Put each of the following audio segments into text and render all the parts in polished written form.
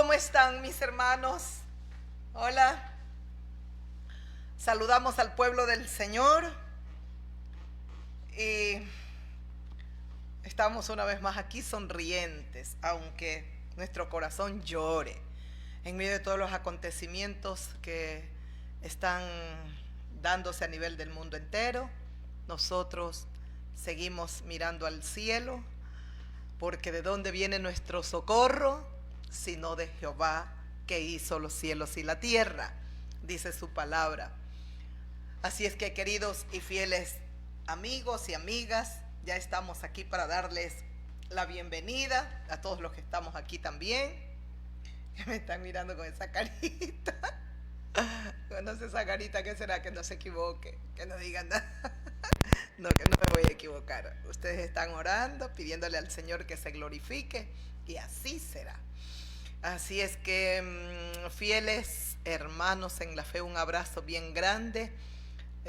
¿Cómo están mis hermanos? Hola. Saludamos al pueblo del Señor y estamos una vez más aquí sonrientes, aunque nuestro corazón llore en medio de todos los acontecimientos que están dándose a nivel del mundo entero. Nosotros seguimos mirando al cielo, porque ¿de dónde viene nuestro socorro? Sino de Jehová, que hizo los cielos y la tierra, dice su palabra. Así es que, queridos y fieles amigos y amigas, ya estamos aquí para darles la bienvenida a todos los que estamos aquí también. Que me están mirando con esa carita. No sé esa carita, ¿qué será? Que no se equivoque, que no digan nada. No, que no me voy a equivocar. Ustedes están orando, pidiéndole al Señor que se glorifique, y así será. Así es que, fieles hermanos en la fe, un abrazo bien grande.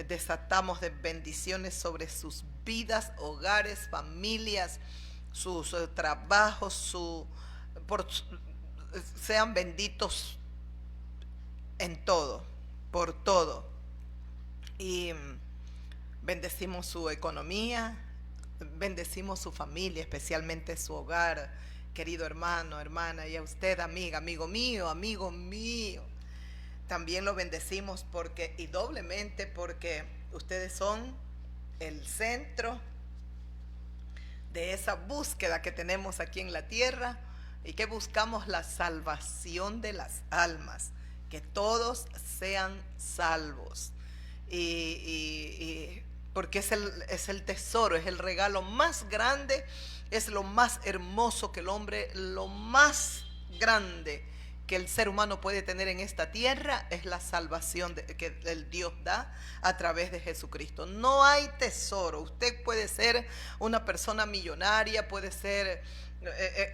Desatamos de bendiciones sobre sus vidas, hogares, familias, sus trabajos, sean benditos en todo, por todo. Y bendecimos su economía, bendecimos su familia, especialmente su hogar, querido hermano, hermana, y a usted, amiga, amigo mío. También lo bendecimos y doblemente porque ustedes son el centro de esa búsqueda que tenemos aquí en la tierra, y que buscamos la salvación de las almas, que todos sean salvos. Porque es el tesoro, es el regalo más grande, es lo más hermoso que el hombre, lo más grande que el ser humano puede tener en esta tierra, es la salvación que el Dios da a través de Jesucristo. No hay tesoro. Usted puede ser una persona millonaria, puede ser,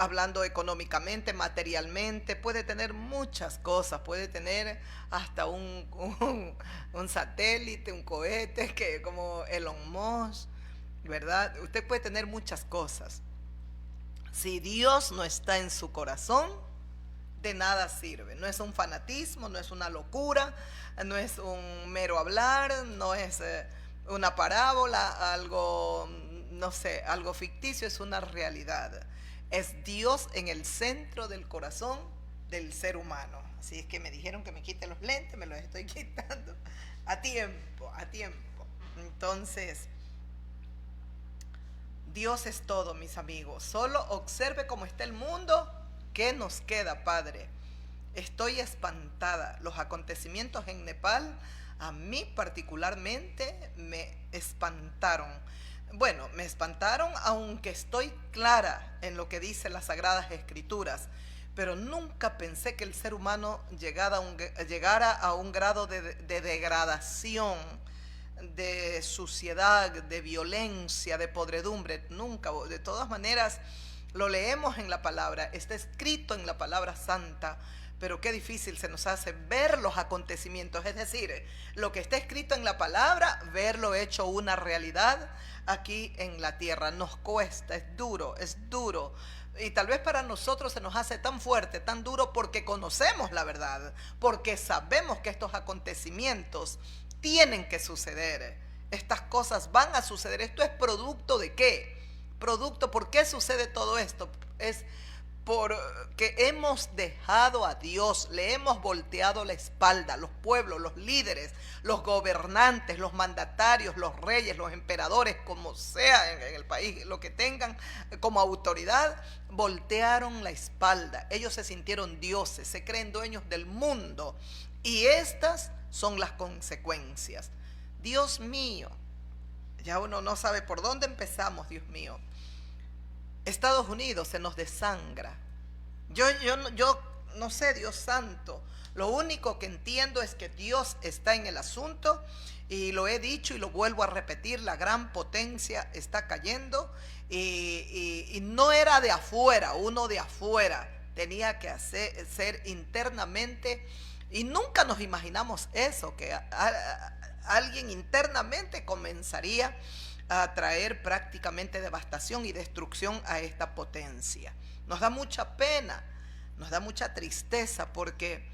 hablando económicamente, materialmente, puede tener muchas cosas, puede tener hasta un satélite, un cohete, que como Elon Musk, ¿verdad? Usted puede tener muchas cosas. Si Dios no está en su corazón, de nada sirve. No es un fanatismo, no es una locura, no es un mero hablar, no es una parábola, algo, no sé, algo ficticio, es una realidad. Es Dios en el centro del corazón del ser humano. Así es que me dijeron que me quite los lentes, me los estoy quitando a tiempo, a tiempo. Entonces, Dios es todo, mis amigos. Solo observe cómo está el mundo. ¿Qué nos queda, Padre? Estoy espantada. Los acontecimientos en Nepal, a mí particularmente, me espantaron. Bueno, me espantaron, aunque estoy clara en lo que dicen las Sagradas Escrituras, pero nunca pensé que el ser humano llegara a un grado de degradación, de suciedad, de violencia, de podredumbre. Nunca. De todas maneras, lo leemos en la palabra, está escrito en la palabra santa, pero qué difícil se nos hace ver los acontecimientos, es decir, lo que está escrito en la palabra, verlo hecho una realidad aquí en la tierra. Nos cuesta, es duro, y tal vez para nosotros se nos hace tan fuerte, tan duro, porque conocemos la verdad, porque sabemos que estos acontecimientos tienen que suceder, estas cosas van a suceder. ¿Esto es producto de qué? ¿Por qué sucede todo esto? Es porque hemos dejado a Dios, le hemos volteado la espalda. Los pueblos, los líderes, los gobernantes, los mandatarios, los reyes, los emperadores, como sea en el país, lo que tengan como autoridad, voltearon la espalda. Ellos se sintieron dioses, se creen dueños del mundo, y estas son las consecuencias. Dios mío, ya uno no sabe por dónde empezamos, Dios mío. Estados Unidos se nos desangra. Yo no sé, Dios santo. Lo único que entiendo es que Dios está en el asunto, y lo he dicho y lo vuelvo a repetir: la gran potencia está cayendo, y no era de afuera, uno de afuera tenía que ser internamente, y nunca nos imaginamos eso, que alguien internamente comenzaría a traer prácticamente devastación y destrucción a esta potencia. Nos da mucha pena nos da mucha tristeza porque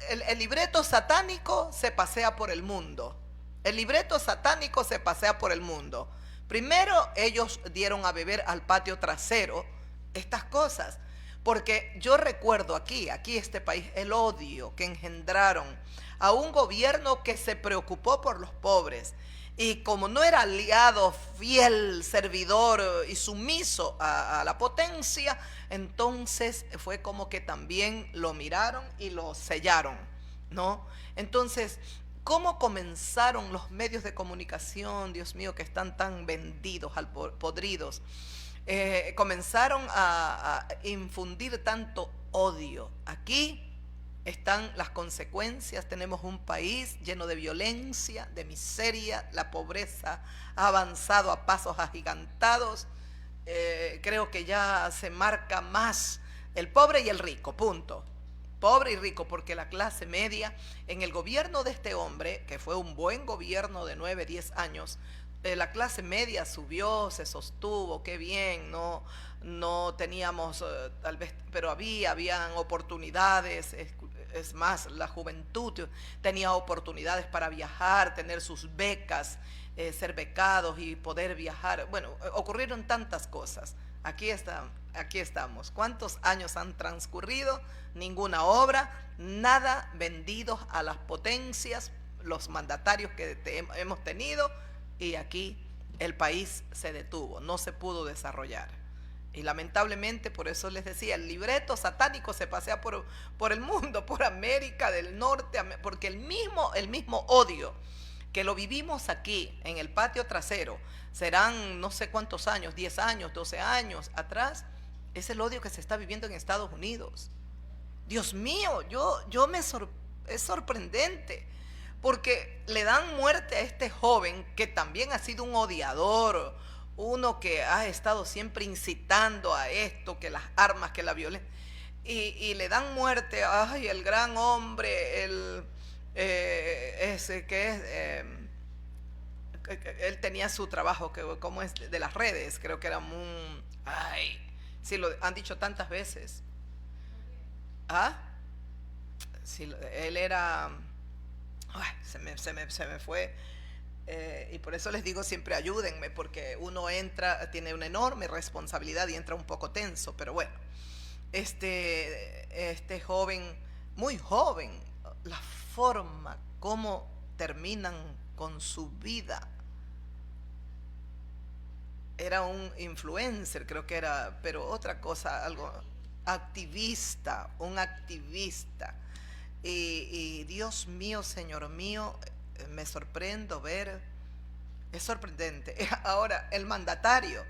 el libreto satánico se pasea por el mundo. El libreto satánico se pasea por el mundo. Primero ellos dieron a beber al patio trasero estas cosas, porque yo recuerdo aquí este país, el odio que engendraron a un gobierno que se preocupó por los pobres. Y como no era aliado, fiel, servidor y sumiso a la potencia, entonces fue como que también lo miraron y lo sellaron, ¿no? Entonces, ¿cómo comenzaron los medios de comunicación, Dios mío, que están tan vendidos, podridos? Comenzaron a infundir tanto odio. Aquí están las consecuencias. Tenemos un país lleno de violencia, de miseria. La pobreza ha avanzado a pasos agigantados. Creo que ya se marca más el pobre y el rico, punto. Pobre y rico, porque la clase media, en el gobierno de este hombre, que fue un buen gobierno de 9, 10 años, la clase media subió, se sostuvo, qué bien, no teníamos tal vez, pero habían oportunidades. Es más, la juventud tenía oportunidades para viajar, tener sus becas, ser becados y poder viajar. Bueno, ocurrieron tantas cosas. Aquí estamos. ¿Cuántos años han transcurrido? Ninguna obra, nada vendidos a las potencias, los mandatarios que hemos tenido, y aquí el país se detuvo, no se pudo desarrollar. Y lamentablemente, por eso les decía, el libreto satánico se pasea por el mundo, por América del Norte, porque el mismo odio que lo vivimos aquí en el patio trasero, serán no sé cuántos años, 10 años, 12 años atrás, es el odio que se está viviendo en Estados Unidos. Dios mío, es sorprendente, porque le dan muerte a este joven que también ha sido un odiador, uno que ha estado siempre incitando a esto, que las armas, que la violencia, y le dan muerte, ay, el gran hombre, ese que es, él tenía su trabajo, como es de las redes, creo que era ay, sí, lo han dicho tantas veces. ¿Ah? Sí, él era, ay, se me fue. Y por eso les digo siempre ayúdenme, porque uno tiene una enorme responsabilidad y entra un poco tenso, pero bueno, este joven, muy joven, la forma como terminan con su vida. Era un influencer, creo que era, pero otra cosa, algo, un activista. Y Dios mío, Señor mío, me sorprendo ver, es sorprendente. Ahora, el mandatario,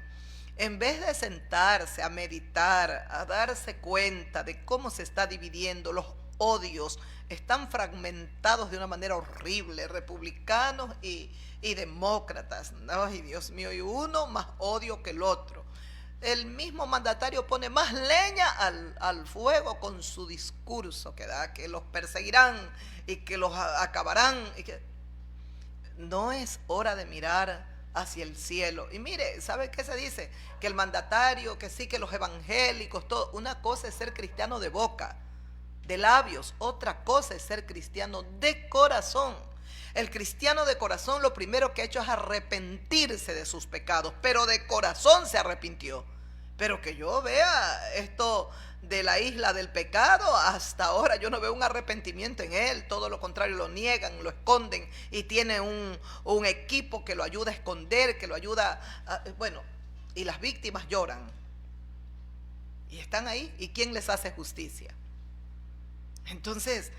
en vez de sentarse a meditar, a darse cuenta de cómo se está dividiendo, los odios están fragmentados de una manera horrible, republicanos y demócratas. Ay, Dios mío, y uno más odio que el otro. El mismo mandatario pone más leña al fuego con su discurso, que los perseguirán y que los acabarán. No es hora de mirar hacia el cielo. Y mire, ¿sabe qué se dice? Que el mandatario, que sí, que los evangélicos, todo. Una cosa es ser cristiano de boca, de labios. Otra cosa es ser cristiano de corazón. El cristiano de corazón lo primero que ha hecho es arrepentirse de sus pecados, pero de corazón se arrepintió. Pero que yo vea esto de la isla del pecado, hasta ahora yo no veo un arrepentimiento en él. Todo lo contrario, lo niegan, lo esconden, y tiene un equipo que lo ayuda a esconder, que lo ayuda bueno, y las víctimas lloran y están ahí, ¿y quién les hace justicia? Entonces,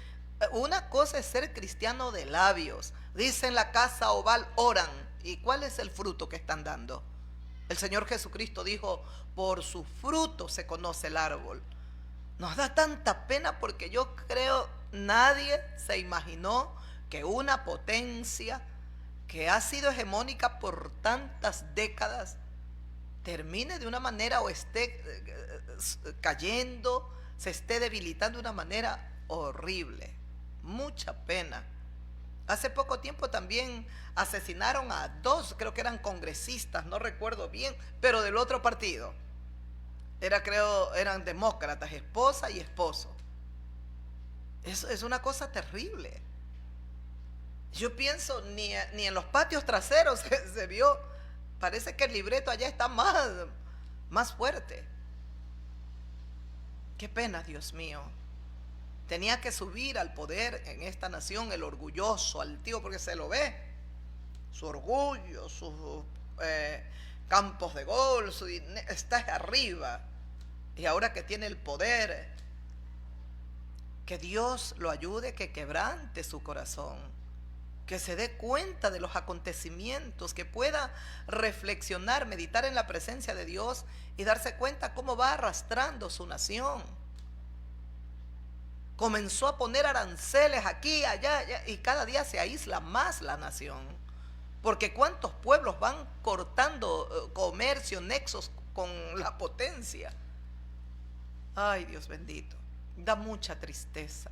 una cosa es ser cristiano de labios. Dice en la casa oval oran, ¿y cuál es el fruto que están dando? El Señor Jesucristo dijo, por su fruto se conoce el árbol. Nos da tanta pena porque yo creo nadie se imaginó que una potencia que ha sido hegemónica por tantas décadas termine de una manera o esté cayendo, se esté debilitando de una manera horrible. Mucha pena. Hace poco tiempo también asesinaron a 2, creo que eran congresistas, no recuerdo bien, pero del otro partido. eran demócratas, esposa y esposo. Eso es una cosa terrible. Yo pienso, ni en los patios traseros se vio. Parece que el libreto allá está más fuerte. Qué pena, Dios mío. Tenía que subir al poder en esta nación el orgulloso, altivo, porque se lo ve. Su orgullo, sus campos de gol, está arriba. Y ahora que tiene el poder, que Dios lo ayude, que quebrante su corazón, que se dé cuenta de los acontecimientos, que pueda reflexionar, meditar en la presencia de Dios y darse cuenta cómo va arrastrando su nación. Comenzó a poner aranceles aquí, allá, y cada día se aísla más la nación. Porque cuántos pueblos van cortando comercio, nexos con la potencia. Ay, Dios bendito, da mucha tristeza.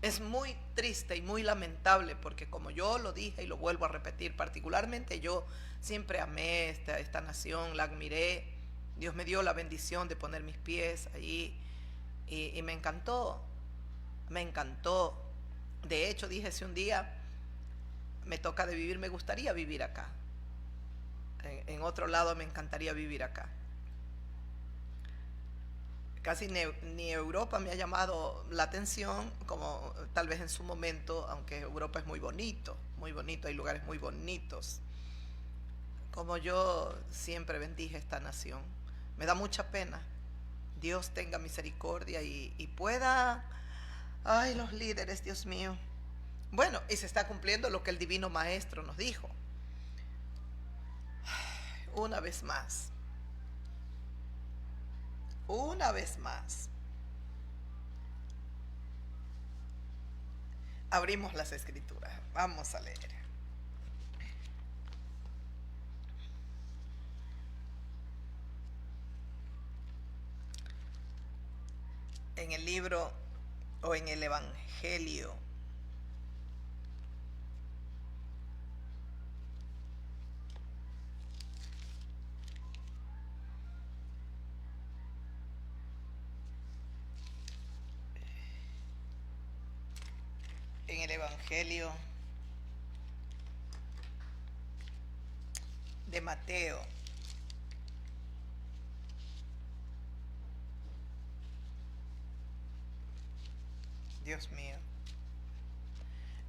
Es muy triste y muy lamentable porque, como yo lo dije y lo vuelvo a repetir, particularmente yo siempre amé esta nación, la admiré. Dios me dio la bendición de poner mis pies allí y me encantó, me encantó. De hecho, dije, si un día me toca de vivir, me gustaría vivir acá. En otro lado me encantaría vivir acá. Casi ni Europa me ha llamado la atención, como tal vez en su momento, aunque Europa es muy bonito, hay lugares muy bonitos. Como yo siempre bendije esta nación. Me da mucha pena. Dios tenga misericordia y pueda... Ay, los líderes, Dios mío. Bueno, y se está cumpliendo lo que el Divino Maestro nos dijo. Una vez más. Una vez más. Abrimos las escrituras. Vamos a leer. En el libro o en el Evangelio de Mateo. Dios mío.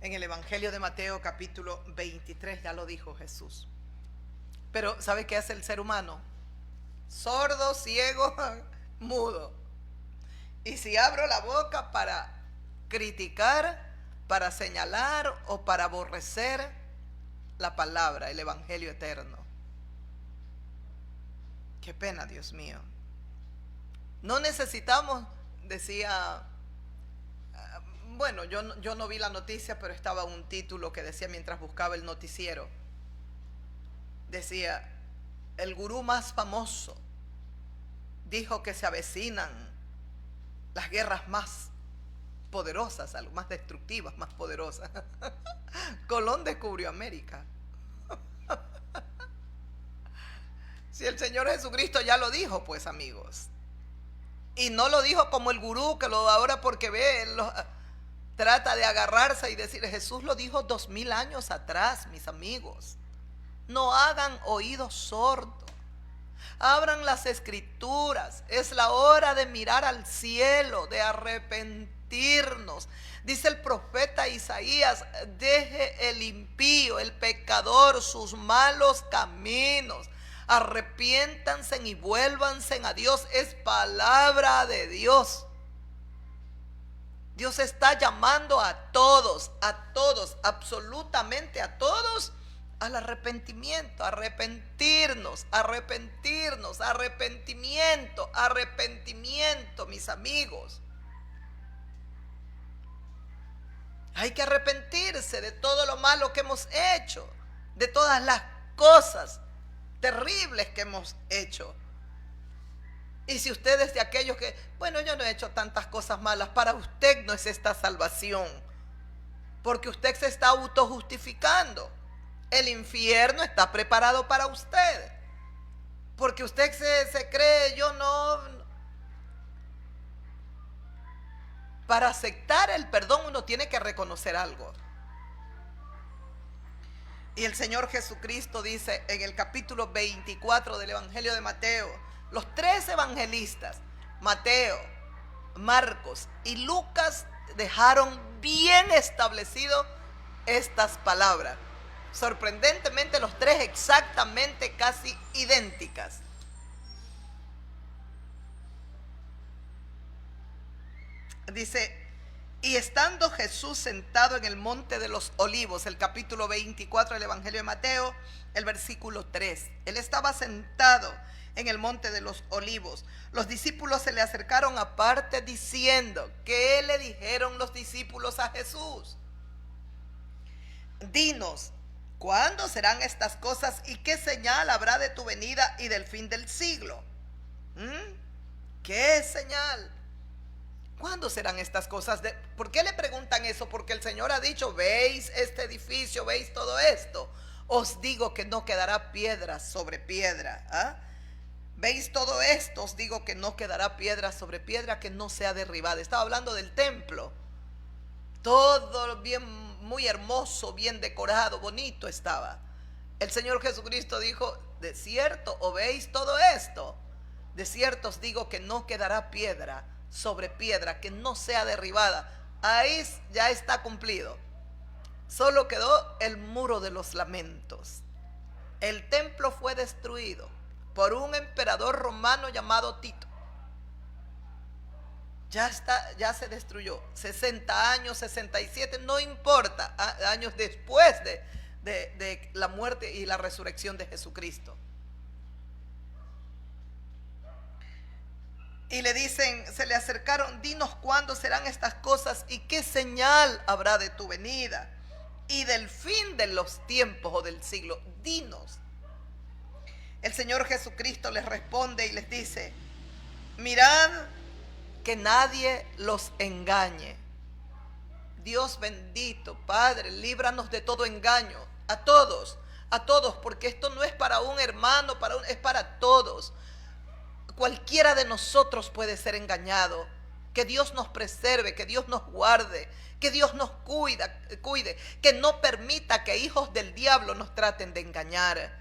En el Evangelio de Mateo capítulo 23, ya lo dijo Jesús. Pero ¿sabe qué hace el ser humano? Sordo, ciego, mudo. Y si abro la boca para criticar, para señalar o para aborrecer la palabra, el Evangelio eterno. Qué pena, Dios mío. No necesitamos, decía, bueno, yo no vi la noticia, pero estaba un título que decía mientras buscaba el noticiero. Decía, el gurú más famoso dijo que se avecinan las guerras más poderosas, más destructivas, más poderosas. Colón descubrió América. Si el Señor Jesucristo ya lo dijo, pues, amigos. Y no lo dijo como el gurú que ahora porque ve, trata de agarrarse y decir, Jesús lo dijo 2000 años atrás, mis amigos. No hagan oídos sordos. Abran las escrituras. Es la hora de mirar al cielo, de arrepentirnos. Dice el profeta Isaías, deje el impío, el pecador, sus malos caminos. Arrepiéntanse y vuélvanse a Dios. Es palabra de Dios. Dios está llamando a todos, absolutamente a todos, al arrepentimiento, arrepentirnos, arrepentimiento, mis amigos. Hay que arrepentirse de todo lo malo que hemos hecho, de todas las cosas terribles que hemos hecho. Y si usted es de aquellos que, bueno, yo no he hecho tantas cosas malas, para usted no es esta salvación, porque usted se está autojustificando. El infierno está preparado para usted. porque usted se cree, yo no. Para aceptar el perdón uno tiene que reconocer algo. Y el Señor Jesucristo dice en el capítulo 24 del Evangelio de Mateo, los tres evangelistas, Mateo, Marcos y Lucas, dejaron bien establecido estas palabras. Sorprendentemente los tres exactamente casi idénticas. Dice, y estando Jesús sentado en el monte de los olivos, el capítulo 24 del Evangelio de Mateo, el versículo 3. Él estaba sentado en el monte de los olivos. Los discípulos se le acercaron aparte diciendo, ¿qué le dijeron los discípulos a Jesús? Dinos, ¿cuándo serán estas cosas y qué señal habrá de tu venida y del fin del siglo? ¿Qué señal? ¿Cuándo serán estas cosas? ¿Por qué le preguntan eso? Porque el Señor ha dicho, ¿veis este edificio? ¿Veis todo esto? Os digo que no quedará piedra sobre piedra. ¿Veis todo esto? Os digo que no quedará piedra sobre piedra que no sea derribada. Estaba hablando del templo. Todo bien, muy hermoso, bien decorado, bonito estaba. El Señor Jesucristo dijo, de cierto, ¿o veis todo esto? De cierto os digo que no quedará piedra sobre piedra que no sea derribada. Ahí ya está cumplido. Solo quedó el muro de los lamentos. El templo fue destruido por un emperador romano llamado Tito. Ya está, ya se destruyó. 60 años, 67, no importa, años después de la muerte y la resurrección de Jesucristo. Y le dicen, se le acercaron, dinos cuándo serán estas cosas y qué señal habrá de tu venida y del fin de los tiempos o del siglo. Dinos. El Señor Jesucristo les responde y les dice, mirad que nadie los engañe. Dios bendito, Padre, líbranos de todo engaño, a todos, porque esto no es para un hermano, es para todos. Cualquiera de nosotros puede ser engañado. Que Dios nos preserve, que Dios nos guarde, que Dios nos cuide, que no permita que hijos del diablo nos traten de engañar.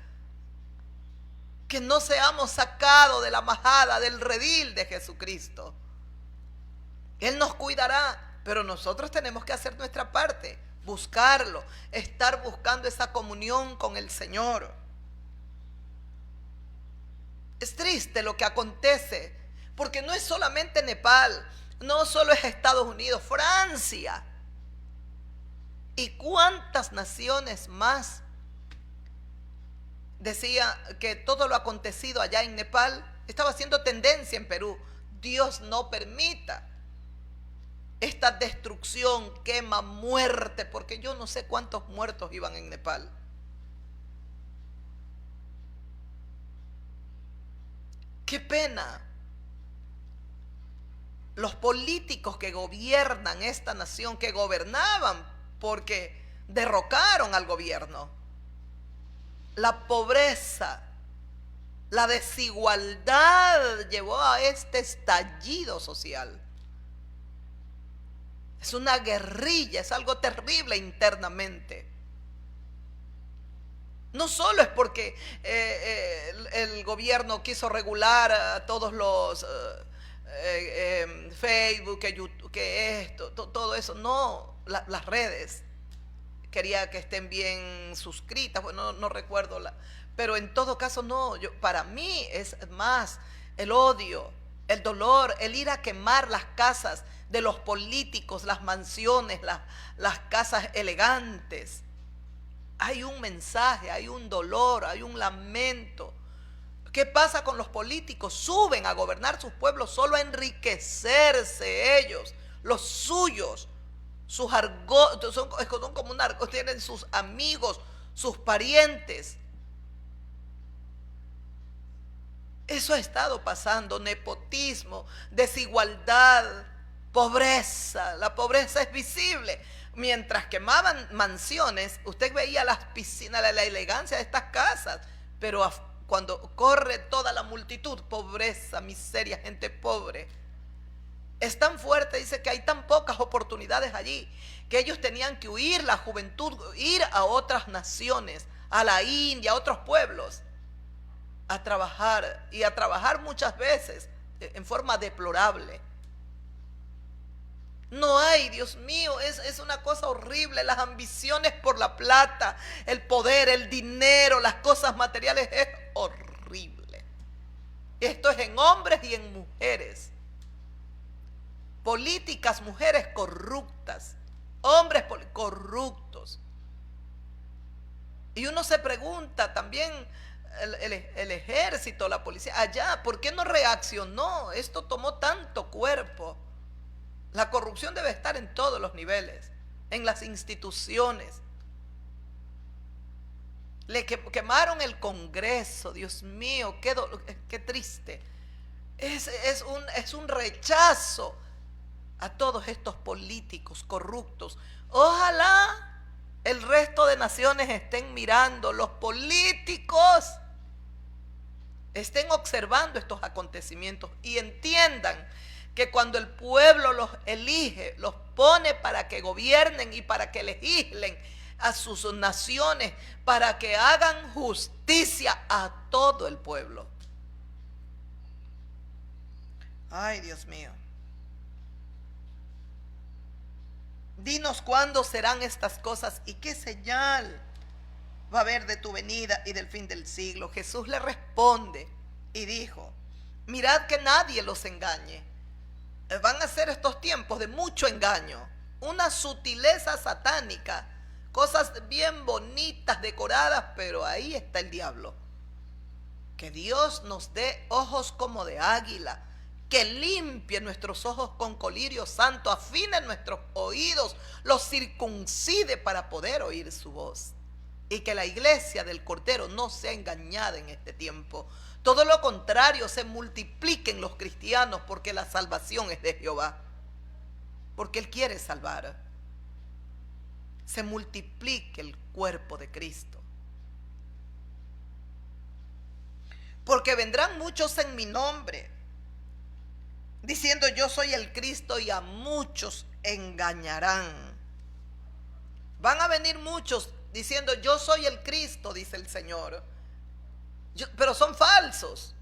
Que no seamos sacados de la majada, del redil de Jesucristo. Él nos cuidará, pero nosotros tenemos que hacer nuestra parte, buscarlo, estar buscando esa comunión con el Señor. Es triste lo que acontece, porque no es solamente Nepal, no solo es Estados Unidos, Francia. ¿Y cuántas naciones más? Decía que todo lo acontecido allá en Nepal estaba haciendo tendencia en Perú. Dios no permita esta destrucción, quema, muerte, porque yo no sé cuántos muertos iban en Nepal. Qué pena. Los políticos que gobiernan esta nación, que gobernaban porque derrocaron al gobierno. La pobreza, la desigualdad llevó a este estallido social. Es una guerrilla, es algo terrible internamente. No solo es porque el gobierno quiso regular a todos los Facebook, YouTube, que esto, todo eso, no, las redes. Quería que estén bien suscritas, bueno, no recuerdo, pero en todo caso no, para mí es más el odio, el dolor, el ir a quemar las casas de los políticos, las mansiones, las casas elegantes. Hay un mensaje, hay un dolor, hay un lamento. ¿Qué pasa con los políticos? Suben a gobernar sus pueblos solo a enriquecerse ellos, los suyos. Sus argot, son como un argot, tienen sus amigos, sus parientes. Eso ha estado pasando, nepotismo, desigualdad, pobreza. La pobreza es visible. Mientras quemaban mansiones, usted veía las piscinas, la elegancia de estas casas, pero cuando corre toda la multitud, pobreza, miseria, gente pobre. Es tan fuerte, dice, que hay tan pocas oportunidades allí, que ellos tenían que huir, la juventud, ir a otras naciones, a la India, a otros pueblos, a trabajar muchas veces en forma deplorable. No hay, Dios mío, es una cosa horrible. Las ambiciones por la plata, el poder, el dinero, las cosas materiales, es horrible. Esto es en hombres y en mujeres. Políticas, mujeres corruptas, hombres corruptos. Y uno se pregunta también, el ejército, la policía, allá, ¿por qué no reaccionó? Esto tomó tanto cuerpo. La corrupción debe estar en todos los niveles, en las instituciones. Le quemaron el Congreso, Dios mío, qué triste. Es un rechazo a todos estos políticos corruptos. Ojalá el resto de naciones estén mirando, los políticos estén observando estos acontecimientos y entiendan que cuando el pueblo los elige, los pone para que gobiernen y para que legislen a sus naciones, para que hagan justicia a todo el pueblo. Ay, Dios mío. Dinos cuándo serán estas cosas y qué señal va a haber de tu venida y del fin del siglo. Jesús le responde y dijo: mirad que nadie los engañe. Van a ser estos tiempos de mucho engaño, una sutileza satánica, cosas bien bonitas, decoradas, pero ahí está el diablo. Que Dios nos dé ojos como de águila, que limpie nuestros ojos con colirio santo, afine nuestros oídos, los circuncide para poder oír su voz. Y que la iglesia del Cordero no sea engañada en este tiempo. Todo lo contrario, se multipliquen los cristianos, porque la salvación es de Jehová. Porque Él quiere salvar. Se multiplique el cuerpo de Cristo. Porque vendrán muchos en mi nombre, diciendo yo soy el Cristo, y a muchos engañarán. Van a venir muchos diciendo yo soy el Cristo, dice el Señor. Pero son falsos.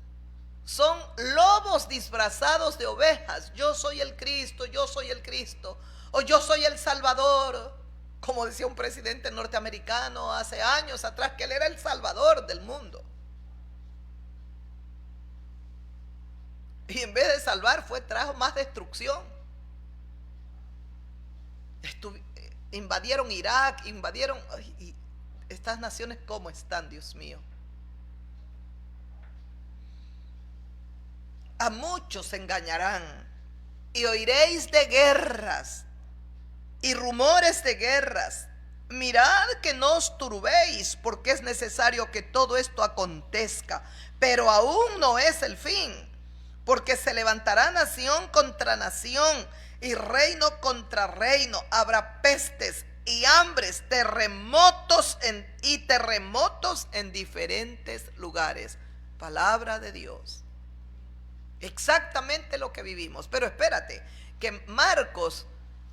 Son lobos disfrazados de ovejas. Yo soy el Cristo, yo soy el Cristo. O yo soy el Salvador. Como decía un presidente norteamericano hace años atrás, que él era el Salvador del mundo. Y en vez de salvar, trajo más destrucción. Invadieron Irak, invadieron... y estas naciones, ¿cómo están, Dios mío? A muchos engañarán, y oiréis de guerras y rumores de guerras. Mirad que no os turbéis, porque es necesario que todo esto acontezca, pero aún no es el fin. Porque se levantará nación contra nación y reino contra reino. Habrá pestes y hambres, terremotos en diferentes lugares. Palabra de Dios. Exactamente lo que vivimos. Pero espérate, que Marcos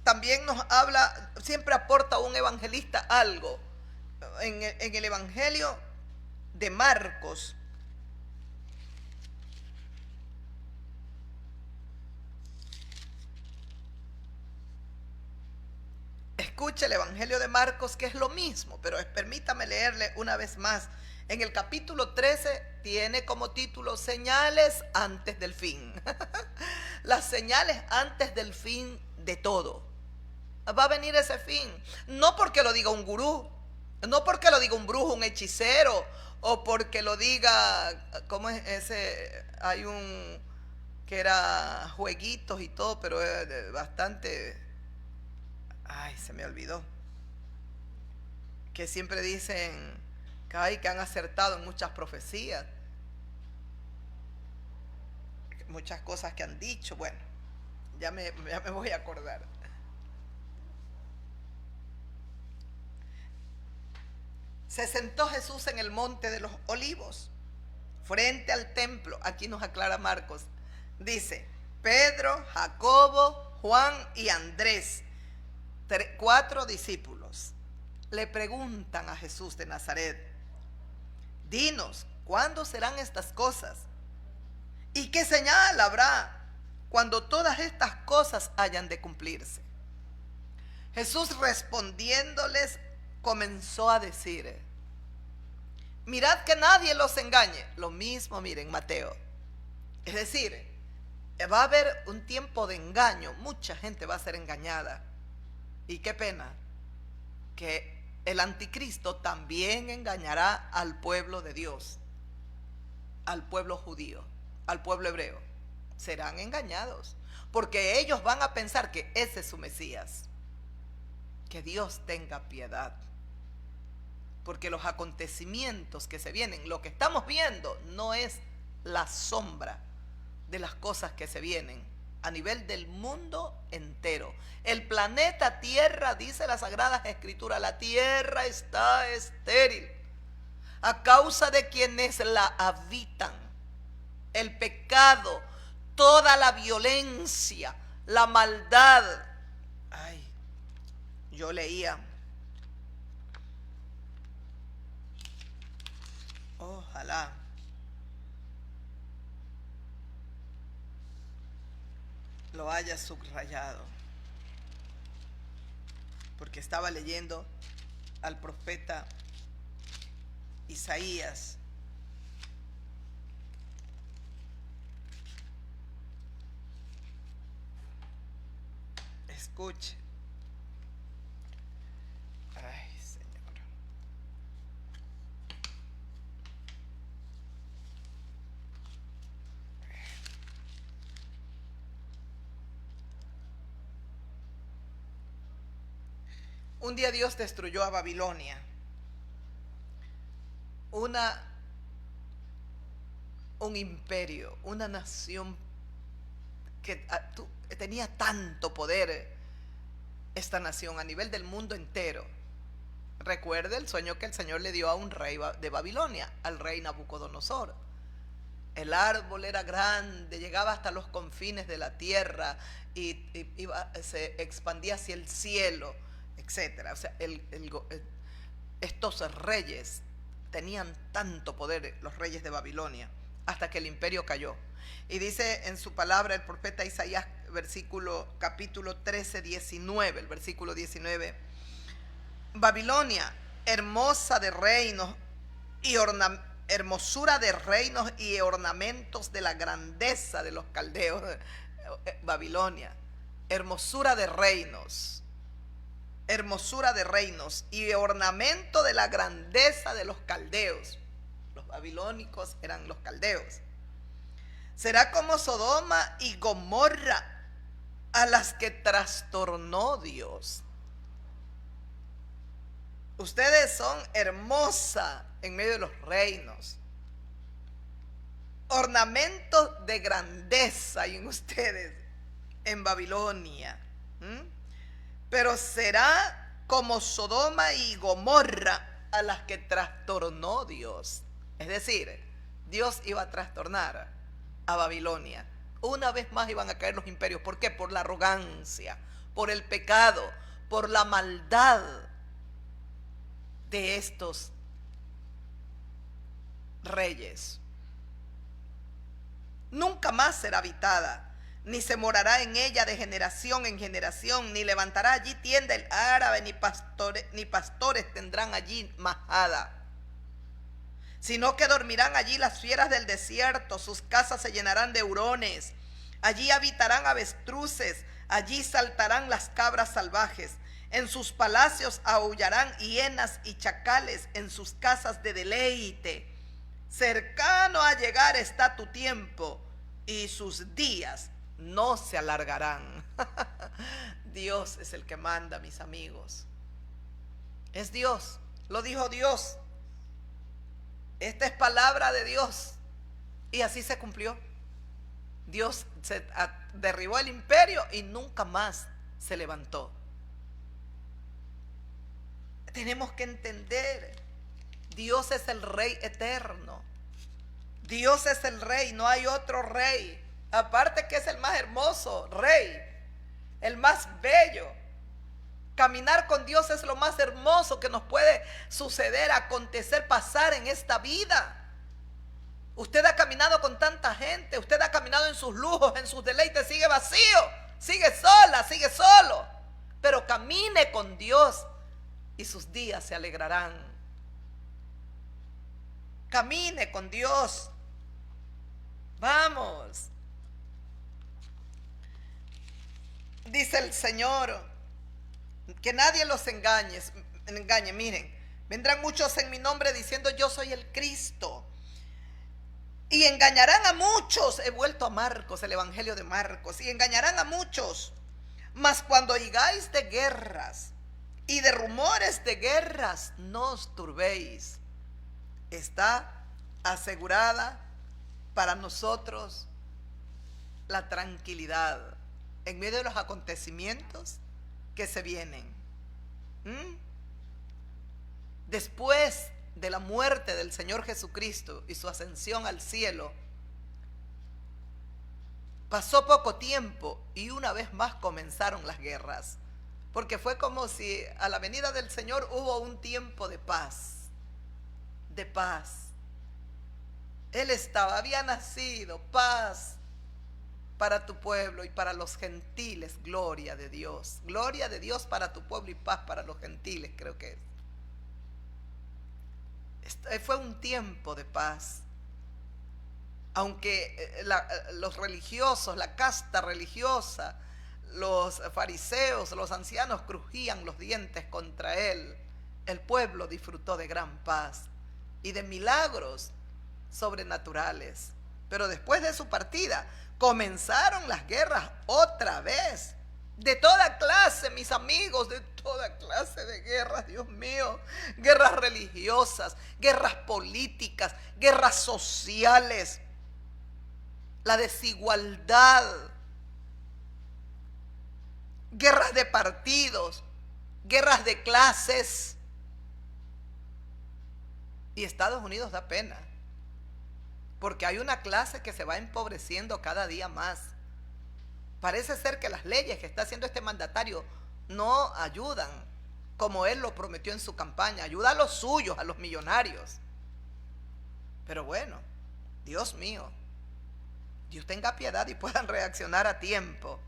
también nos habla, siempre aporta un evangelista algo. En el evangelio de Marcos, escuche el evangelio de Marcos, que es lo mismo, pero permítame leerle una vez más. En el capítulo 13 tiene como título señales antes del fin. Las señales antes del fin de todo. Va a venir ese fin. No porque lo diga un gurú, no porque lo diga un brujo, un hechicero, o porque lo diga, ¿cómo es ese? Hay un que era jueguitos y todo, pero bastante... Ay, se me olvidó. Que siempre dicen que han acertado en muchas profecías, muchas cosas que han dicho. Bueno, ya me voy a acordar. Se sentó Jesús en el monte de los olivos frente al templo. Aquí nos aclara Marcos. Dice, Pedro, Jacobo, Juan y Andrés, 4 discípulos, le preguntan a Jesús de Nazaret: dinos, ¿cuándo serán estas cosas? ¿Y qué señal habrá cuando todas estas cosas hayan de cumplirse? Jesús respondiéndoles comenzó a decir: mirad que nadie los engañe. Lo mismo, miren, Mateo. Es decir, va a haber un tiempo de engaño, mucha gente va a ser engañada. Y qué pena que el anticristo también engañará al pueblo de Dios, al pueblo judío, al pueblo hebreo. Serán engañados, porque ellos van a pensar que ese es su Mesías. Que Dios tenga piedad, porque los acontecimientos que se vienen, lo que estamos viendo, no es la sombra de las cosas que se vienen a nivel del mundo entero. El planeta Tierra, dice las Sagradas Escrituras, la Tierra está estéril a causa de quienes la habitan. El pecado, toda la violencia, la maldad. Ay, yo leía, ojalá lo haya subrayado, porque estaba leyendo al profeta Isaías. Escuche. Ay, Señor. Un día Dios destruyó a Babilonia, un imperio, una nación que tenía tanto poder, esta nación a nivel del mundo entero. Recuerde el sueño que el Señor le dio a un rey de Babilonia, al rey Nabucodonosor. El árbol era grande, llegaba hasta los confines de la tierra y se expandía hacia el cielo, etcétera. O sea, estos reyes tenían tanto poder, los reyes de Babilonia, hasta que el imperio cayó. Y dice en su palabra el profeta Isaías, capítulo 13, 19, el versículo 19: Babilonia, hermosura de reinos y ornamentos de la grandeza de los caldeos. Babilonia, hermosura de reinos y ornamento de la grandeza de los caldeos. Los babilónicos eran los caldeos. Será como Sodoma y Gomorra, a las que trastornó Dios. Ustedes son hermosa en medio de los reinos, ornamentos de grandeza en ustedes en Babilonia. Pero será como Sodoma y Gomorra, a las que trastornó Dios. Es decir, Dios iba a trastornar a Babilonia. Una vez más iban a caer los imperios. ¿Por qué? Por la arrogancia, por el pecado, por la maldad de estos reyes. Nunca más será habitada, ni se morará en ella de generación en generación, ni levantará allí tienda el árabe, ni pastores tendrán allí majada, sino que dormirán allí las fieras del desierto. Sus casas se llenarán de hurones, allí habitarán avestruces, allí saltarán las cabras salvajes. En sus palacios aullarán hienas y chacales, en sus casas de deleite. Cercano a llegar está tu tiempo, y sus días no se alargarán. Dios es el que manda, mis amigos. Es Dios, lo dijo Dios. Esta es palabra de Dios. Y así se cumplió. Dios derribó el imperio y nunca más se levantó. Tenemos que entender, Dios es el Rey eterno. Dios es el rey, no hay otro rey. Aparte que es el más hermoso rey, el más bello. Caminar con Dios es lo más hermoso que nos puede suceder, acontecer, pasar en esta vida. Usted ha caminado con tanta gente, usted ha caminado en sus lujos, en sus deleites, sigue vacío, sigue sola, sigue solo. Pero camine con Dios y sus días se alegrarán. Camine con Dios. Vamos. Dice el Señor, que nadie los engañe. Miren, vendrán muchos en mi nombre diciendo yo soy el Cristo. Y engañarán a muchos. He vuelto a Marcos, el Evangelio de Marcos. Y engañarán a muchos. Mas cuando oigáis de guerras y de rumores de guerras, no os turbéis. Está asegurada para nosotros la tranquilidad en medio de los acontecimientos que se vienen. Después de la muerte del Señor Jesucristo y su ascensión al cielo, pasó poco tiempo y una vez más comenzaron las guerras, porque fue como si a la venida del Señor hubo un tiempo de paz, de paz. Él había nacido, paz para tu pueblo y para los gentiles, gloria de Dios para tu pueblo y paz para los gentiles, creo que es. Fue un tiempo de paz. Aunque los religiosos, la casta religiosa, los fariseos, los ancianos crujían los dientes contra él, el pueblo disfrutó de gran paz y de milagros sobrenaturales. Pero después de su partida comenzaron las guerras otra vez, de toda clase, mis amigos, de toda clase de guerras, Dios mío, guerras religiosas, guerras políticas, guerras sociales, la desigualdad, guerras de partidos, guerras de clases. Y Estados Unidos da pena, porque hay una clase que se va empobreciendo cada día más. Parece ser que las leyes que está haciendo este mandatario no ayudan como él lo prometió en su campaña. Ayuda a los suyos, a los millonarios. Pero bueno, Dios mío, Dios tenga piedad y puedan reaccionar a tiempo.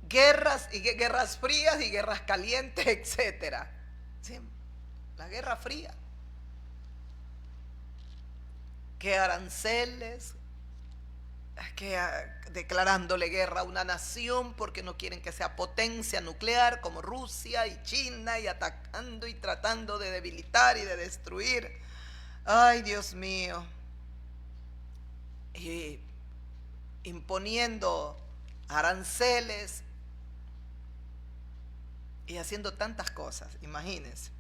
Guerras y guerras frías y guerras calientes, etcétera. Sí, la guerra fría. Que aranceles, que declarándole guerra a una nación porque no quieren que sea potencia nuclear como Rusia y China, y atacando y tratando de debilitar y de destruir. Ay, Dios mío. Y imponiendo aranceles y haciendo tantas cosas, imagínense.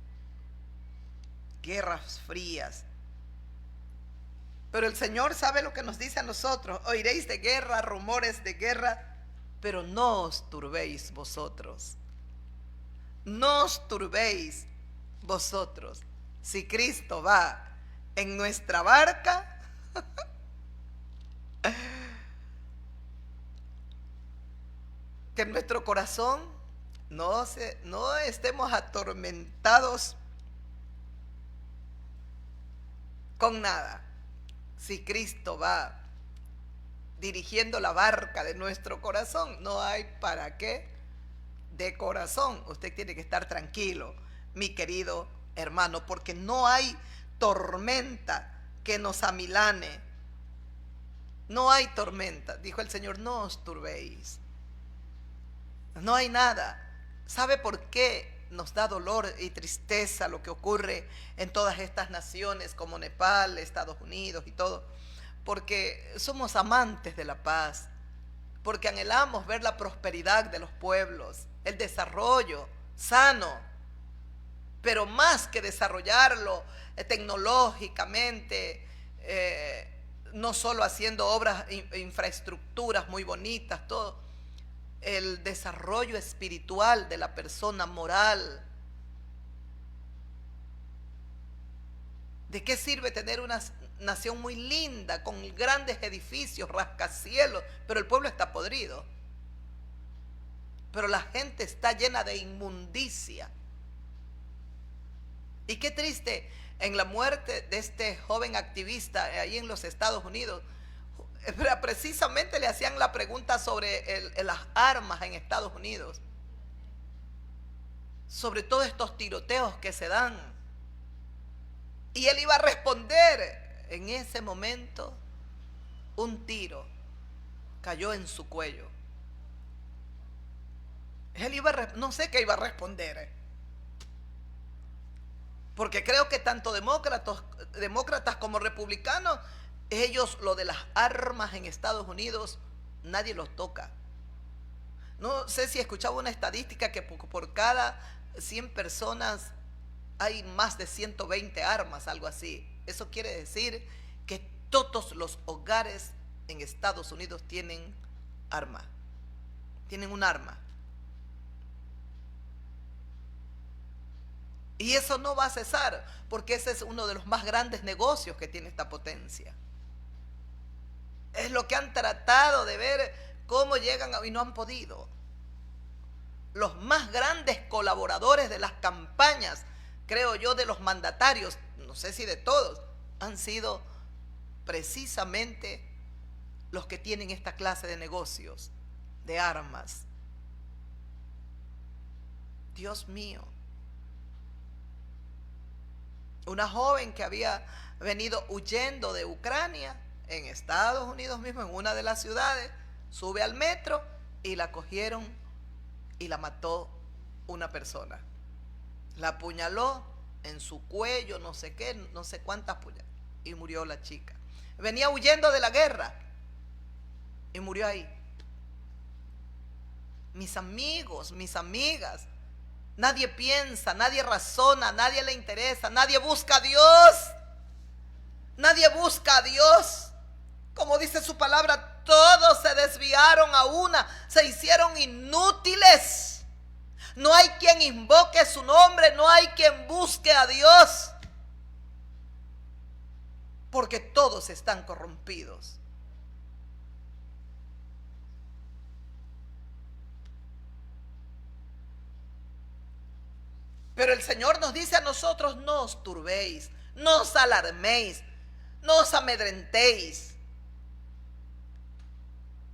Guerras frías. Pero el Señor sabe lo que nos dice a nosotros. Oiréis de guerra, rumores de guerra, pero no os turbéis vosotros. No os turbéis vosotros. Si Cristo va en nuestra barca, que en nuestro corazón no estemos atormentados con nada. Si Cristo va dirigiendo la barca de nuestro corazón, no hay para qué de corazón. Usted tiene que estar tranquilo, mi querido hermano, porque no hay tormenta que nos amilane. No hay tormenta, dijo el Señor, no os turbéis. No hay nada. ¿Sabe por qué nos da dolor y tristeza lo que ocurre en todas estas naciones como Nepal, Estados Unidos y todo? Porque somos amantes de la paz, porque anhelamos ver la prosperidad de los pueblos, el desarrollo sano, pero más que desarrollarlo tecnológicamente, no solo haciendo obras, infraestructuras muy bonitas, todo, el desarrollo espiritual de la persona moral, ¿De qué sirve tener una nación muy linda, con grandes edificios, rascacielos, pero el pueblo está podrido? Pero la gente está llena de inmundicia. Y qué triste, en la muerte de este joven activista ahí en los Estados Unidos, precisamente le hacían la pregunta sobre las armas en Estados Unidos, sobre todos estos tiroteos que se dan. Y él iba a responder. En ese momento, un tiro cayó en su cuello. Él no sé qué iba a responder. Porque creo que tanto demócratas como republicanos, ellos lo de las armas en Estados Unidos, nadie los toca. No sé si escuchaba una estadística que por cada 100 personas hay más de 120 armas, algo así. Eso quiere decir que todos los hogares en Estados Unidos tienen arma. Tienen un arma. Y eso no va a cesar, porque ese es uno de los más grandes negocios que tiene esta potencia. Es lo que han tratado de ver cómo llegan y no han podido. Los más grandes colaboradores de las campañas, creo yo, de los mandatarios, no sé si de todos, han sido precisamente los que tienen esta clase de negocios, de armas. Dios mío. Una joven que había venido huyendo de Ucrania, en Estados Unidos mismo, en una de las ciudades, sube al metro y la cogieron y la mató una persona. La apuñaló en su cuello, no sé qué, no sé cuántas puñaladas, y murió la chica. Venía huyendo de la guerra y murió ahí. Mis amigos, mis amigas, nadie piensa, nadie razona, nadie le interesa, nadie busca a Dios. Nadie busca a Dios. Como dice su palabra, todos se desviaron a una, se hicieron inútiles. No hay quien invoque su nombre, no hay quien busque a Dios. Porque todos están corrompidos. Pero el Señor nos dice a nosotros: no os turbéis, no os alarméis, no os amedrentéis,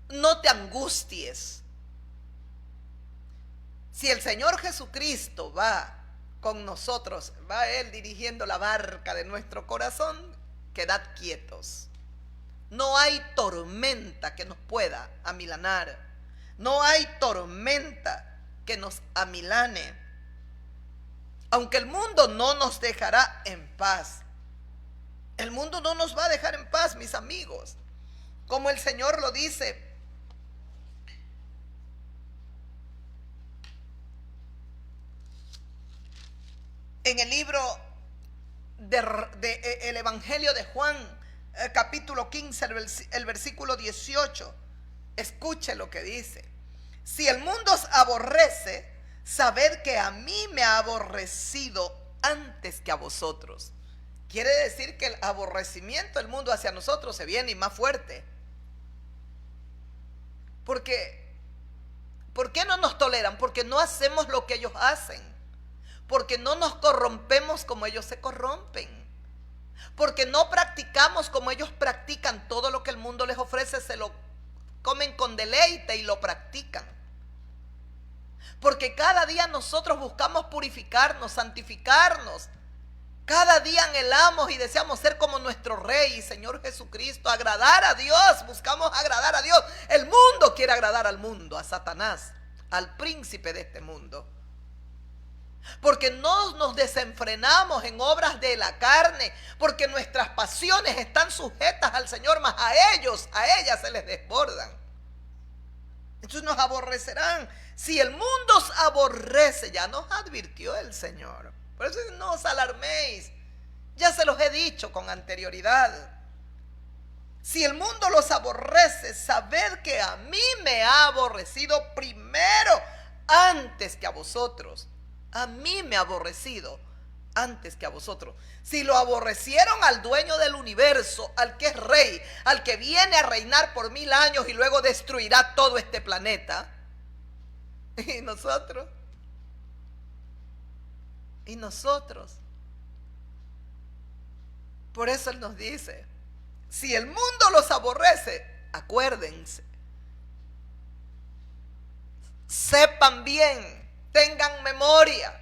no te angusties. Si el Señor Jesucristo va con nosotros, va Él dirigiendo la barca de nuestro corazón, quedad quietos. No hay tormenta que nos pueda amilanar. No hay tormenta que nos amilane. Aunque el mundo no nos dejará en paz. El mundo no nos va a dejar en paz, mis amigos. Como el Señor lo dice. En el libro el Evangelio de Juan, capítulo 15, el versículo 18. Escuche lo que dice. Si el mundo os aborrece, sabed que a mí me ha aborrecido antes que a vosotros. Quiere decir que el aborrecimiento del mundo hacia nosotros se viene y más fuerte. Porque, ¿por qué no nos toleran? Porque no hacemos lo que ellos hacen. Porque no nos corrompemos como ellos se corrompen. Porque no practicamos como ellos practican. Todo lo que el mundo les ofrece se lo comen con deleite y lo practican. Porque cada día nosotros buscamos purificarnos, santificarnos. Cada día anhelamos y deseamos ser como nuestro Rey y Señor Jesucristo, agradar a Dios, buscamos agradar a Dios. El mundo quiere agradar al mundo, a Satanás, al príncipe de este mundo. Porque no nos desenfrenamos en obras de la carne, porque nuestras pasiones están sujetas al Señor, mas a ellas se les desbordan. Entonces nos aborrecerán. Si el mundo os aborrece, ya nos advirtió el Señor. Por eso no os alarméis. Ya se los he dicho con anterioridad. Si el mundo los aborrece, sabed que a mí me ha aborrecido primero, antes que a vosotros. A mí me ha aborrecido antes que a vosotros. Si lo aborrecieron al dueño del universo, al que es rey, al que viene a reinar por 1000 años y luego destruirá todo este planeta, y nosotros, por eso Él nos dice, si el mundo los aborrece, acuérdense, sepan bien, tengan memoria,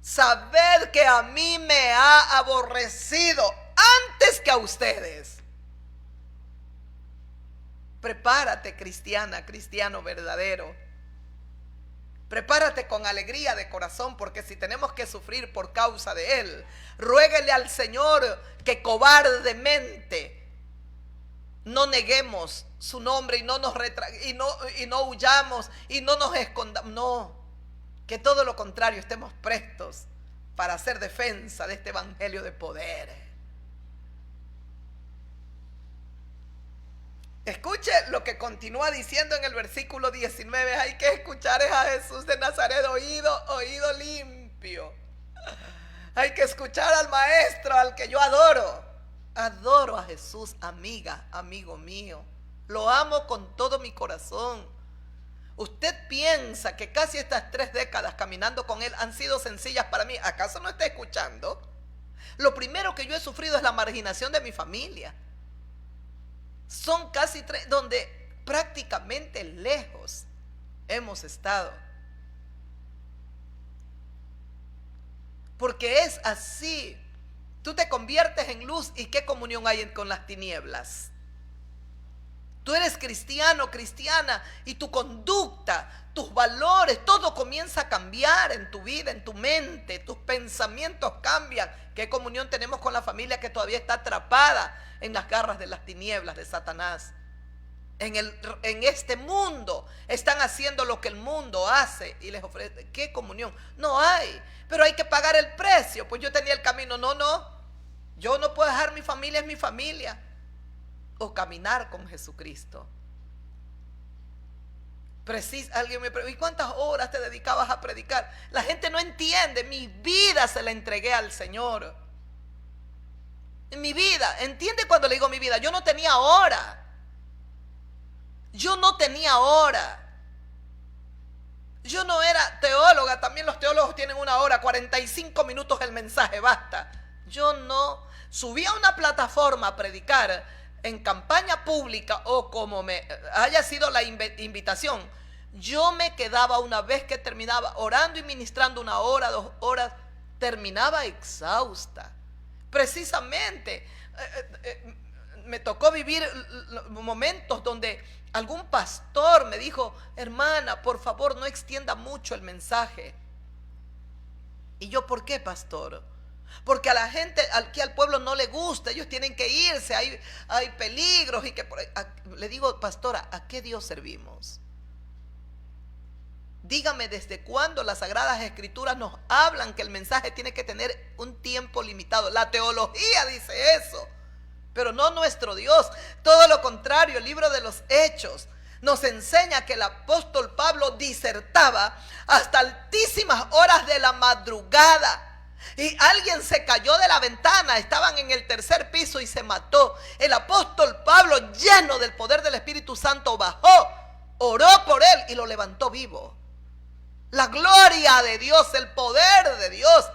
sabed que a mí me ha aborrecido antes que a ustedes. Prepárate, cristiana, cristiano verdadero. Prepárate con alegría de corazón, porque si tenemos que sufrir por causa de Él, ruéguele al Señor que cobardemente no neguemos su nombre y no nos y no huyamos y no nos escondamos. No, que todo lo contrario, estemos prestos para hacer defensa de este evangelio de poder. Escuche lo que continúa diciendo en el versículo 19. Hay que escuchar a Jesús de Nazaret, oído limpio. Hay que escuchar al maestro, al que yo adoro. Adoro a Jesús, amiga, amigo mío. Lo amo con todo mi corazón. Usted piensa que casi estas 3 décadas caminando con Él han sido sencillas para mí. ¿Acaso no está escuchando? Lo primero que yo he sufrido es la marginación de mi familia. Son casi 3, donde prácticamente lejos hemos estado. Porque es así. Tú te conviertes en luz y ¿qué comunión hay con las tinieblas? Tú eres cristiano, cristiana, y tu conducta, tus valores, todo comienza a cambiar en tu vida, en tu mente. Tus pensamientos cambian. ¿Qué comunión tenemos con la familia que todavía está atrapada en las garras de las tinieblas de Satanás? En este mundo están haciendo lo que el mundo hace y les ofrece. ¿Qué comunión? No hay, pero hay que pagar el precio. Pues yo tenía el camino. No, yo no puedo dejar mi familia, es mi familia. O caminar con Jesucristo. Alguien me preguntó, ¿y cuántas horas te dedicabas a predicar? La gente no entiende. Mi vida se la entregué al Señor. Mi vida, ¿entiende cuando le digo mi vida? Yo no tenía hora. Yo no era teóloga. También los teólogos tienen 1 hora, 45 minutos el mensaje, basta. Yo no subí a una plataforma a predicar en campaña pública o como me haya sido la invitación. Yo me quedaba, una vez que terminaba orando y ministrando 1 hora, 2 horas, terminaba exhausta. Precisamente me tocó vivir momentos donde algún pastor me dijo, hermana, por favor no extienda mucho el mensaje. Y yo, ¿por qué, pastor? Porque a la gente, aquí al pueblo no le gusta, ellos tienen que irse, hay peligros. Y que le digo, pastora, ¿a qué Dios servimos? Dígame, ¿desde cuándo las Sagradas Escrituras nos hablan que el mensaje tiene que tener un tiempo limitado? La teología dice eso, pero no nuestro Dios. Todo lo contrario, el libro de los Hechos nos enseña que el apóstol Pablo disertaba hasta altísimas horas de la madrugada. Y alguien se cayó de la ventana, estaban en el 3er piso y se mató. El apóstol Pablo, lleno del poder del Espíritu Santo, bajó, oró por él y lo levantó vivo. La gloria de Dios, el poder de Dios.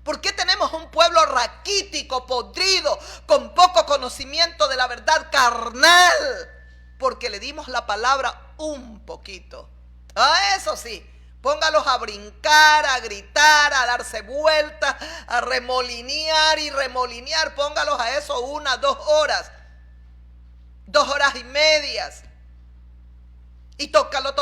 ¿Por qué tenemos un pueblo raquítico, podrido, con poco conocimiento de la verdad, carnal? Porque le dimos la palabra un poquito. Eso sí, póngalos a brincar, a gritar, a darse vueltas, a remolinear y remolinear. Póngalos a eso 1, 2 horas, 2 horas y medias. Y tócalo,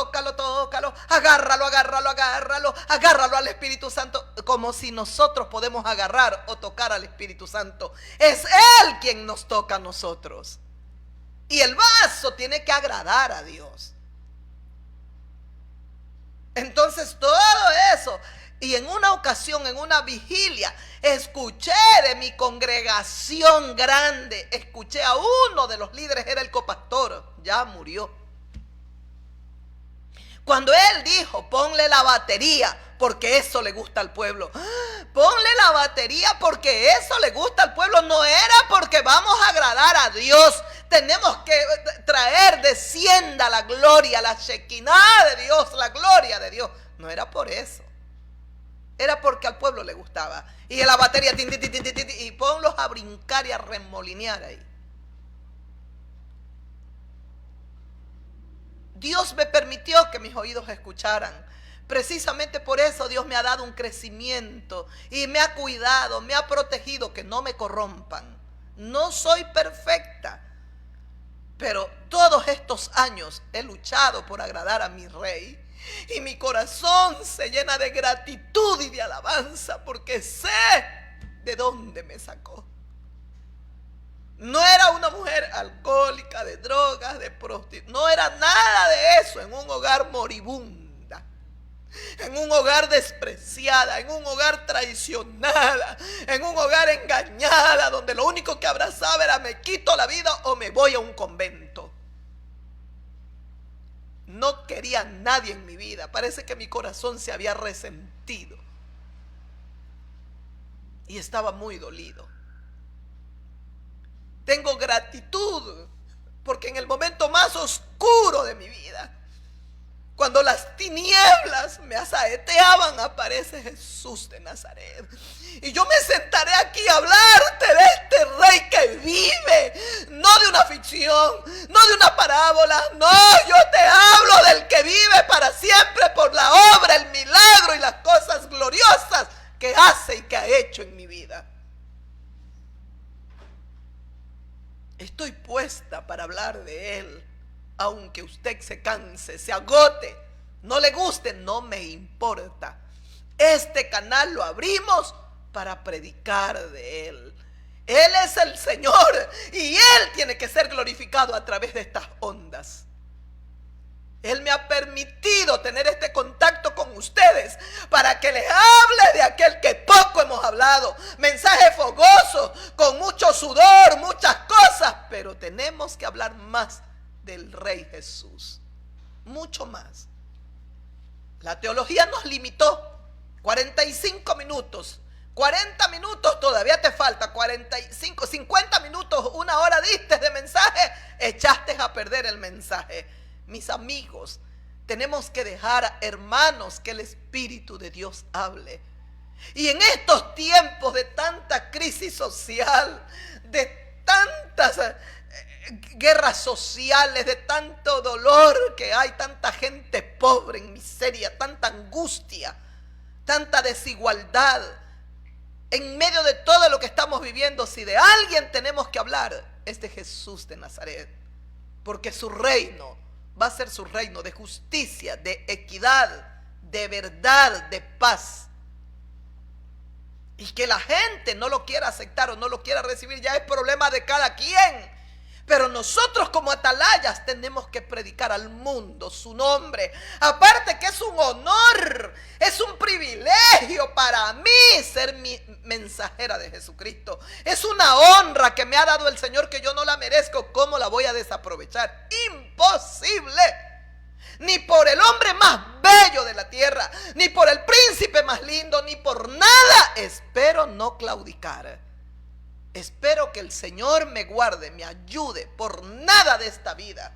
agárralo al Espíritu Santo, como si nosotros podemos agarrar o tocar al Espíritu Santo. Es Él quien nos toca a nosotros. Y el vaso tiene que agradar a Dios. Entonces todo eso. Y en una ocasión, en una vigilia, escuché de mi congregación grande, escuché a uno de los líderes, era el copastor, ya murió. Cuando él dijo, ponle la batería, porque eso le gusta al pueblo. Ponle la batería porque eso le gusta al pueblo. No era porque vamos a agradar a Dios. Tenemos que traer, descienda la gloria, la shekinah de Dios, la gloria de Dios. No era por eso. Era porque al pueblo le gustaba. Y la batería, y ponlos a brincar y a remolinear ahí. Dios me permitió que mis oídos escucharan. Precisamente por eso Dios me ha dado un crecimiento y me ha cuidado, me ha protegido, que no me corrompan. No soy perfecta, pero todos estos años he luchado por agradar a mi Rey. Y mi corazón se llena de gratitud y de alabanza porque sé de dónde me sacó. No era una mujer alcohólica, de drogas, de prostitución. No era nada de eso en un hogar moribunda, en un hogar despreciada, en un hogar traicionada, en un hogar engañada, donde lo único que abrazaba era me quito la vida o me voy a un convento. No quería a nadie en mi vida. Parece que mi corazón se había resentido y estaba muy dolido. Tengo gratitud porque en el momento más oscuro de mi vida, cuando las tinieblas me asaeteaban, aparece Jesús de Nazaret. Y yo me sentaré aquí a hablarte de este Rey que vive, no de una ficción, no de una parábola. No, yo te hablo del que vive para siempre por la obra, el milagro y las cosas gloriosas que hace y que ha hecho en mi vida. Estoy puesta para hablar de Él, aunque usted se canse, se agote, no le guste, no me importa. Este canal lo abrimos para predicar de Él. Él es el Señor y Él tiene que ser glorificado a través de estas ondas. Él me ha permitido tener este contacto con ustedes para que les hable de aquel que poco hemos hablado. Mensaje fogoso, con mucho sudor, muchas cosas, pero tenemos que hablar más del Rey Jesús, mucho más. La teología nos limitó 45 minutos. 40 minutos todavía te falta, 45, 50 minutos, una hora diste de mensaje, echaste a perder el mensaje. Mis amigos, tenemos que dejar, hermanos, que el Espíritu de Dios hable. Y en estos tiempos de tanta crisis social, de tantas guerras sociales, de tanto dolor que hay, tanta gente pobre en miseria, tanta angustia, tanta desigualdad, en medio de todo lo que estamos viviendo, si de alguien tenemos que hablar, es de Jesús de Nazaret, porque su reino va a ser su reino de justicia, de equidad, de verdad, de paz. Y que la gente no lo quiera aceptar o no lo quiera recibir ya es problema de cada quien. Pero nosotros como atalayas tenemos que predicar al mundo su nombre. Aparte que es un honor, es un privilegio para mí ser mi mensajera de Jesucristo. Es una honra que me ha dado el Señor que yo no la merezco. ¿Cómo la voy a desaprovechar? Imposible. Ni por el hombre más bello de la tierra, ni por el príncipe más lindo, ni por nada. Espero no claudicar. Espero que el Señor me guarde, me ayude, por nada de esta vida.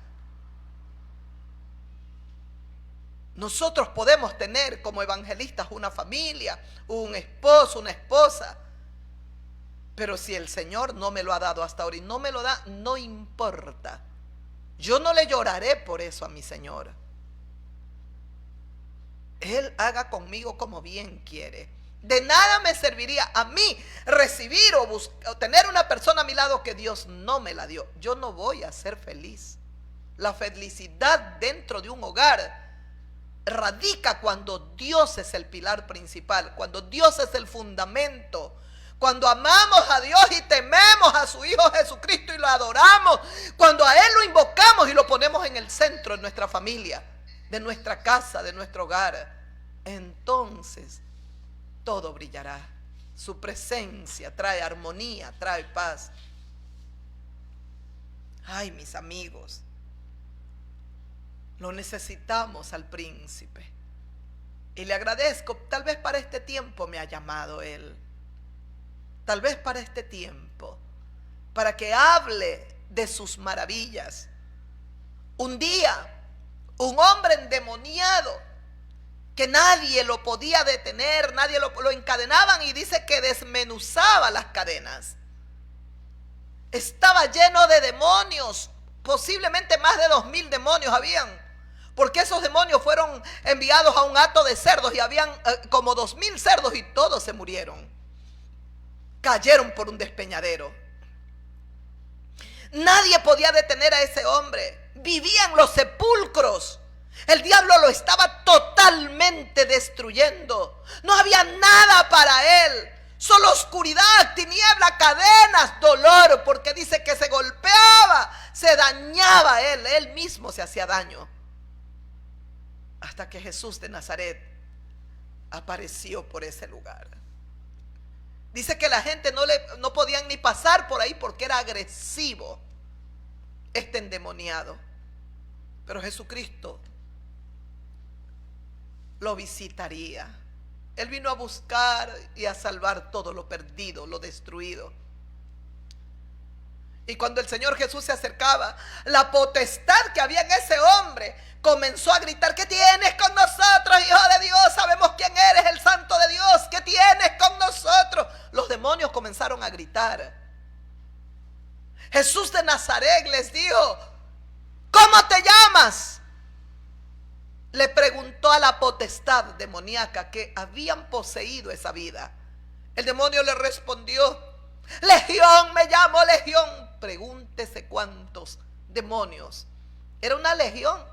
Nosotros podemos tener como evangelistas una familia, un esposo, una esposa, pero si el Señor no me lo ha dado hasta ahora y no me lo da, no importa. Yo no le lloraré por eso a mi Señor. Él haga conmigo como bien quiere. De nada me serviría a mí recibir o tener una persona a mi lado que Dios no me la dio. Yo no voy a ser feliz. La felicidad dentro de un hogar radica cuando Dios es el pilar principal, cuando Dios es el fundamento, cuando amamos a Dios y tememos a su Hijo Jesucristo y lo adoramos, cuando a Él lo invocamos y lo ponemos en el centro de nuestra familia, de nuestra casa, de nuestro hogar. Entonces todo brillará. Su presencia trae armonía, trae paz. Ay, mis amigos, lo necesitamos al príncipe. Y le agradezco, tal vez para este tiempo me ha llamado Él. Tal vez para este tiempo, para que hable de sus maravillas. Un día, un hombre endemoniado, que nadie lo podía detener, nadie lo encadenaban, y dice que desmenuzaba las cadenas. Estaba lleno de demonios, posiblemente más de 2000 demonios habían, porque esos demonios fueron enviados a un hato de cerdos y habían como 2000 cerdos y todos se murieron. Cayeron por un despeñadero. Nadie podía detener a ese hombre. Vivía en los sepulcros. El diablo lo estaba totalmente destruyendo. No había nada para él. Solo oscuridad, tiniebla, cadenas, dolor, porque dice que se golpeaba, se dañaba él mismo se hacía daño. Hasta que Jesús de Nazaret apareció por ese lugar. Dice que la gente no podían ni pasar por ahí porque era agresivo este endemoniado. Pero Jesucristo lo visitaría. Él vino a buscar y a salvar todo lo perdido, lo destruido. Y cuando el Señor Jesús se acercaba, la potestad que había en ese hombre comenzó a gritar: ¿qué tienes con nosotros, Hijo de Dios? Sabemos quién eres, el Santo de Dios. ¿Qué tienes con nosotros? Los demonios comenzaron a gritar. Jesús de Nazaret les dijo: ¿cómo te llamas? Le preguntó a la potestad demoníaca que habían poseído esa vida. El demonio le respondió: Legión, me llamo Legión. Pregúntese cuántos demonios. Era una legión.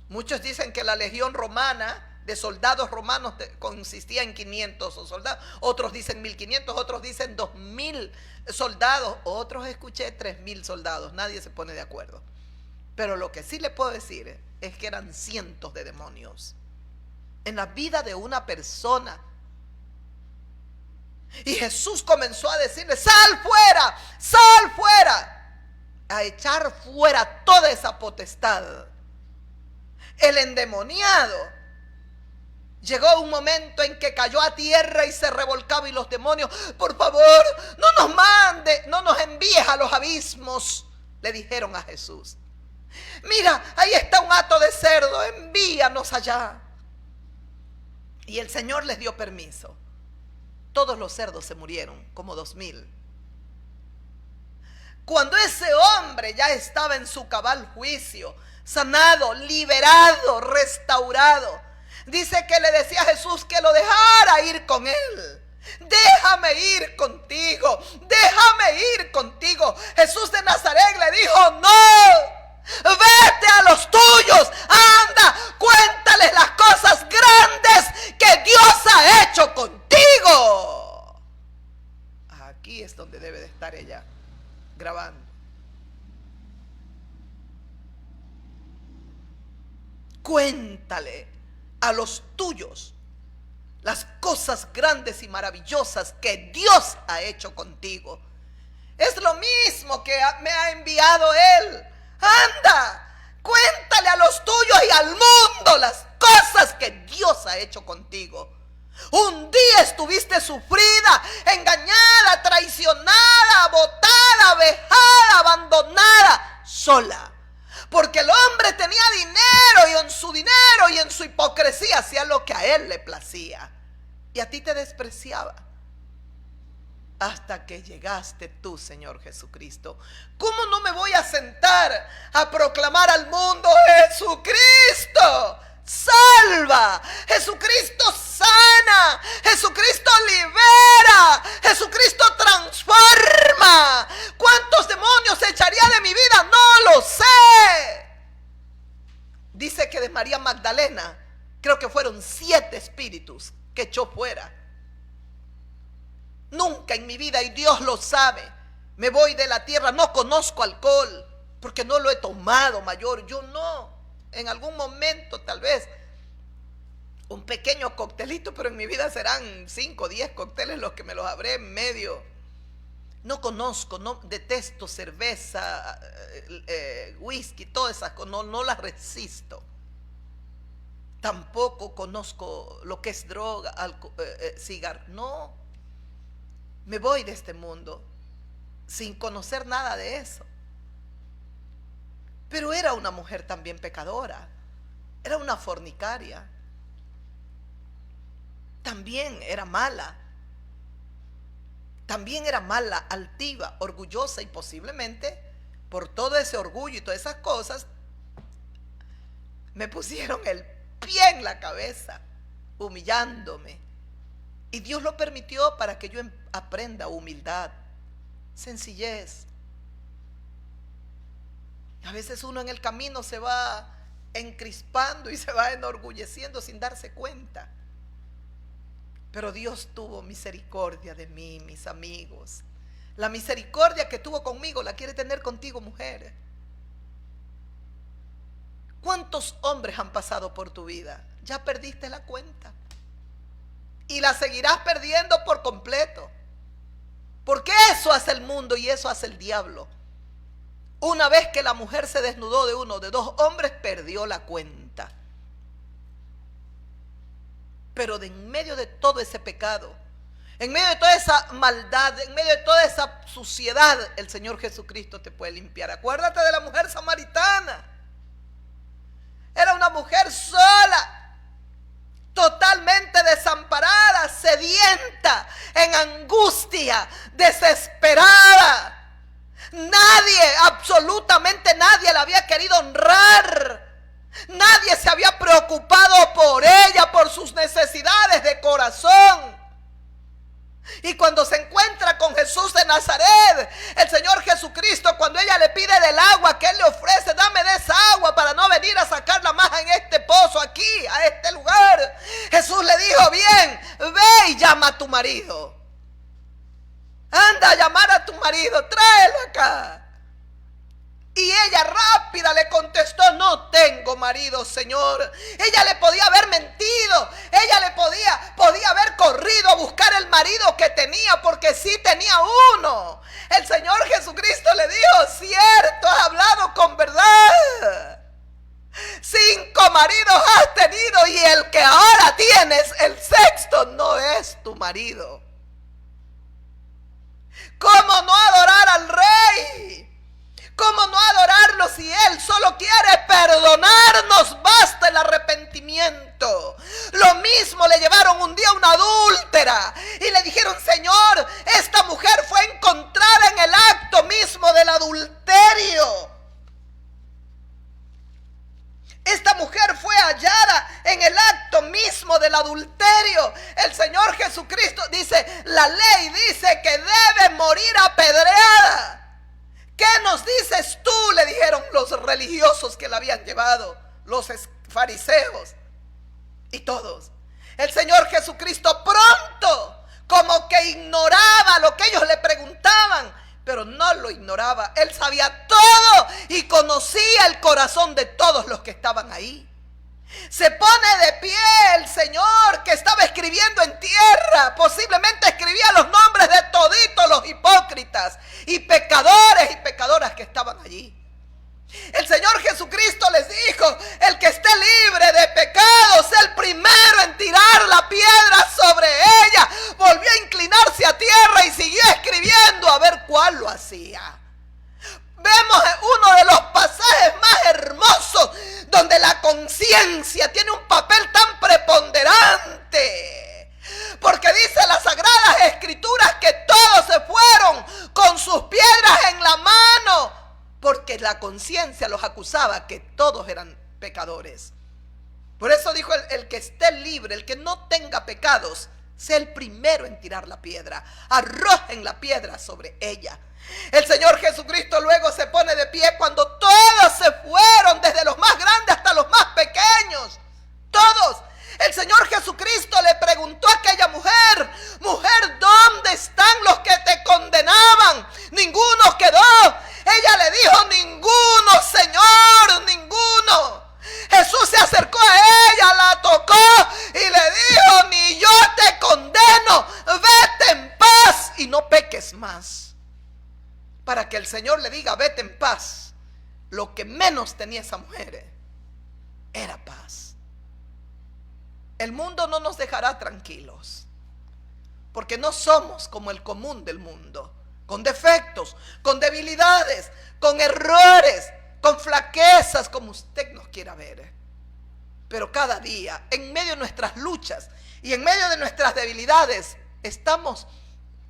Muchos dicen que la legión romana, de soldados romanos, consistía en 500 soldados. Otros dicen 1500, otros dicen 2000 soldados. Otros escuché 3000 soldados. Nadie se pone de acuerdo. Pero lo que sí le puedo decir es que eran cientos de demonios en la vida de una persona. Y Jesús comenzó a decirle: sal fuera, a echar fuera toda esa potestad. El endemoniado llegó un momento en que cayó a tierra y se revolcaba, y los demonios: por favor, no nos mande, no nos envíes a los abismos, le dijeron a Jesús. Mira, ahí está un hato de cerdo, envíanos allá. Y el Señor les dio permiso. Todos los cerdos se murieron, como 2000. Cuando ese hombre ya estaba en su cabal juicio, sanado, liberado, restaurado, dice que le decía a Jesús que lo dejara ir con él. Déjame ir contigo, déjame ir contigo. Jesús de Nazaret le dijo: no. Vete a los tuyos, anda, cuéntales las cosas grandes que Dios ha hecho contigo. Aquí es donde debe de estar ella grabando. Cuéntale a los tuyos las cosas grandes y maravillosas que Dios ha hecho contigo. Es lo mismo que me ha enviado Él. Anda, cuéntale a los tuyos y al mundo las cosas que Dios ha hecho contigo. Un día estuviste sufrida, engañada, traicionada, botada, vejada, abandonada, sola. Porque el hombre tenía dinero, y en su dinero y en su hipocresía hacía lo que a él le placía. Y a ti te despreciaba. Hasta que llegaste tú, Señor Jesucristo. ¿Cómo no me voy a sentar a proclamar al mundo: Jesucristo salva, Jesucristo sana, Jesucristo libera, Jesucristo transforma? ¿Cuántos demonios echaría de mi vida? No lo sé. Dice que de María Magdalena, creo que fueron 7 espíritus que echó fuera. Nunca en mi vida, y Dios lo sabe, me voy de la tierra, no conozco alcohol, porque no lo he tomado, mayor. Yo no, en algún momento tal vez un pequeño coctelito, pero en mi vida serán 5 o 10 cócteles los que me los habré en medio. No conozco, no, detesto cerveza, whisky, todas esas cosas, no las resisto. Tampoco conozco lo que es droga, cigarro. No, me voy de este mundo sin conocer nada de eso. Pero era una mujer también pecadora, era una fornicaria, también era mala, altiva, orgullosa, y posiblemente por todo ese orgullo y todas esas cosas me pusieron el pie en la cabeza, humillándome. Y Dios lo permitió para que yo aprenda humildad, sencillez. A veces uno en el camino se va encrispando y se va enorgulleciendo sin darse cuenta. Pero Dios tuvo misericordia de mí, mis amigos. La misericordia que tuvo conmigo la quiere tener contigo, mujer. ¿Cuántos hombres han pasado por tu vida? Ya perdiste la cuenta. Y la seguirás perdiendo por completo. Porque eso hace el mundo y eso hace el diablo. Una vez que la mujer se desnudó de uno, de dos hombres, perdió la cuenta. Pero en medio de todo ese pecado, en medio de toda esa maldad, en medio de toda esa suciedad, el Señor Jesucristo te puede limpiar. Acuérdate de la mujer samaritana. Era una mujer sola, totalmente desamparada, sedienta, en angustia, desesperada. Nadie, absolutamente nadie la había querido honrar. Nadie se había preocupado por ella, por sus necesidades de corazón. Y cuando se encuentra con Jesús de Nazaret, el Señor Jesucristo, cuando ella le pide del agua que Él le ofrece, dame de esa agua para no venir a sacarla más en este pozo aquí, a este lugar. Jesús le dijo, bien, ve y llama a tu marido. Anda a llamar a tu marido, tráelo acá. Y ella rápida le contestó, no tengo marido, Señor. Ella le podía haber mentido, ella le podía haber corrido a buscar el marido que tenía, porque sí tenía uno. El Señor Jesucristo le dijo, cierto, has hablado con verdad. 5 maridos has tenido y el que ahora tienes, el sexto, no es tu marido. ¿Cómo no adorar al Rey? ¿Cómo no adorarlo si Él solo quiere perdonarnos? Basta el arrepentimiento. Lo mismo le llevaron un día a una adúltera y le dijeron, Señor, esta mujer fue encontrada en el acto mismo del adulterio. Esta mujer fue hallada en el acto mismo del adulterio. El Señor Jesucristo dice, la ley dice que debe morir apedreada. ¿Qué nos dices tú?, le dijeron los religiosos que la habían llevado, los fariseos y todos. El Señor Jesucristo pronto, como que ignoraba lo que ellos le preguntaban, pero no lo ignoraba. Él sabía todo y conocía el corazón de todos los que estaban ahí. Se pone de pie el Señor, que estaba escribiendo en tierra. Posiblemente escribía los nombres de toditos los hipócritas y pecadores y pecadoras que estaban allí. El Señor Jesucristo les dijo, el que esté libre de pecados, el primero en tirar la piedra sobre ella. Volvió a inclinarse a tierra y siguió escribiendo a ver cuál lo hacía. Vemos uno de los pasajes más hermosos donde la conciencia tiene un papel tan preponderante. Porque dice las Sagradas Escrituras que todos se fueron con sus piedras en la mano, porque la conciencia los acusaba que todos eran pecadores. Por eso dijo, el que esté libre, el que no tenga pecados, sea el primero en tirar la piedra. Arrojen la piedra sobre ella. El Señor Jesucristo luego se pone de pie cuando todos se fueron, desde los más grandes hasta los más pequeños. Todos. El Señor Jesucristo le preguntó a aquella mujer, mujer, ¿dónde están los que te condenaban? Ninguno quedó. Ella le dijo, ninguno, Señor, ninguno. Jesús se acercó a ella, la tocó y le dijo, ni yo te condeno, vete en paz y no peques más. Para que el Señor le diga, vete en paz, lo que menos tenía esa mujer era paz. El mundo no nos dejará tranquilos, porque no somos como el común del mundo, con defectos, con debilidades, con errores, con flaquezas, como usted nos quiera ver. Pero cada día, en medio de nuestras luchas y en medio de nuestras debilidades, estamos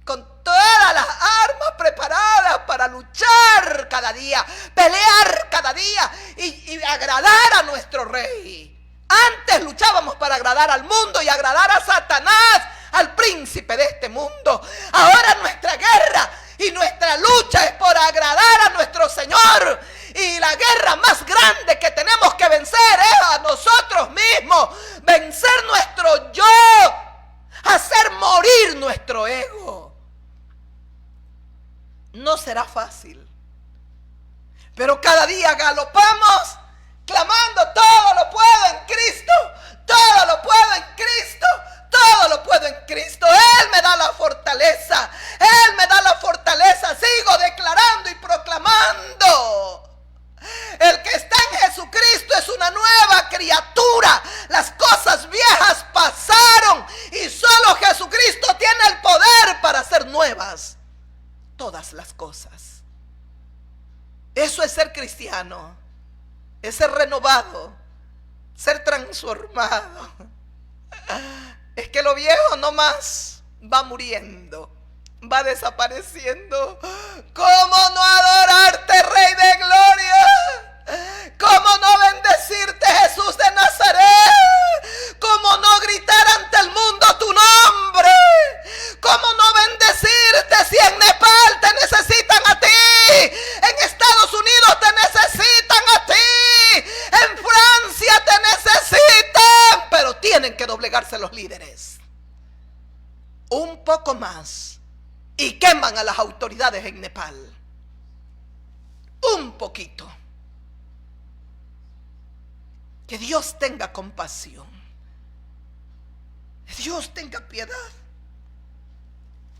con todas las armas preparadas para luchar cada día, pelear cada día y agradar a nuestro Rey. Antes luchábamos para agradar al mundo y agradar a Satanás, al príncipe de este mundo. Ahora nuestra guerra y nuestra lucha es por agradar a nuestro Señor. Y la guerra más grande que tenemos que vencer es a nosotros mismos. Vencer nuestro yo. Hacer morir nuestro ego. No será fácil. Pero cada día galopamos clamando: todo lo puedo en Cristo, todo lo puedo en Cristo, todo lo puedo en Cristo. Él me da la fortaleza, Él me da la fortaleza. Sigo declarando y proclamando: el que está en Jesucristo es una nueva criatura. Las cosas viejas pasaron y solo Jesucristo tiene el poder para hacer nuevas todas las cosas. Eso es ser cristiano. Es ser renovado, ser transformado. Es que lo viejo no más va muriendo, va desapareciendo. ¿Cómo no adorarte, Rey de Gloria? ¿Cómo no bendecirte, Jesús de Nazaret? ¿Cómo no gritar ante el mundo tu nombre? ¿Cómo no bendecirte si en Nepal te necesitan a ti? En Estados Unidos te necesitan a ti. En Francia te necesitan. Pero tienen que doblegarse los líderes un poco más y queman a las autoridades en Nepal. Un poquito. Que Dios tenga compasión. Que Dios tenga piedad.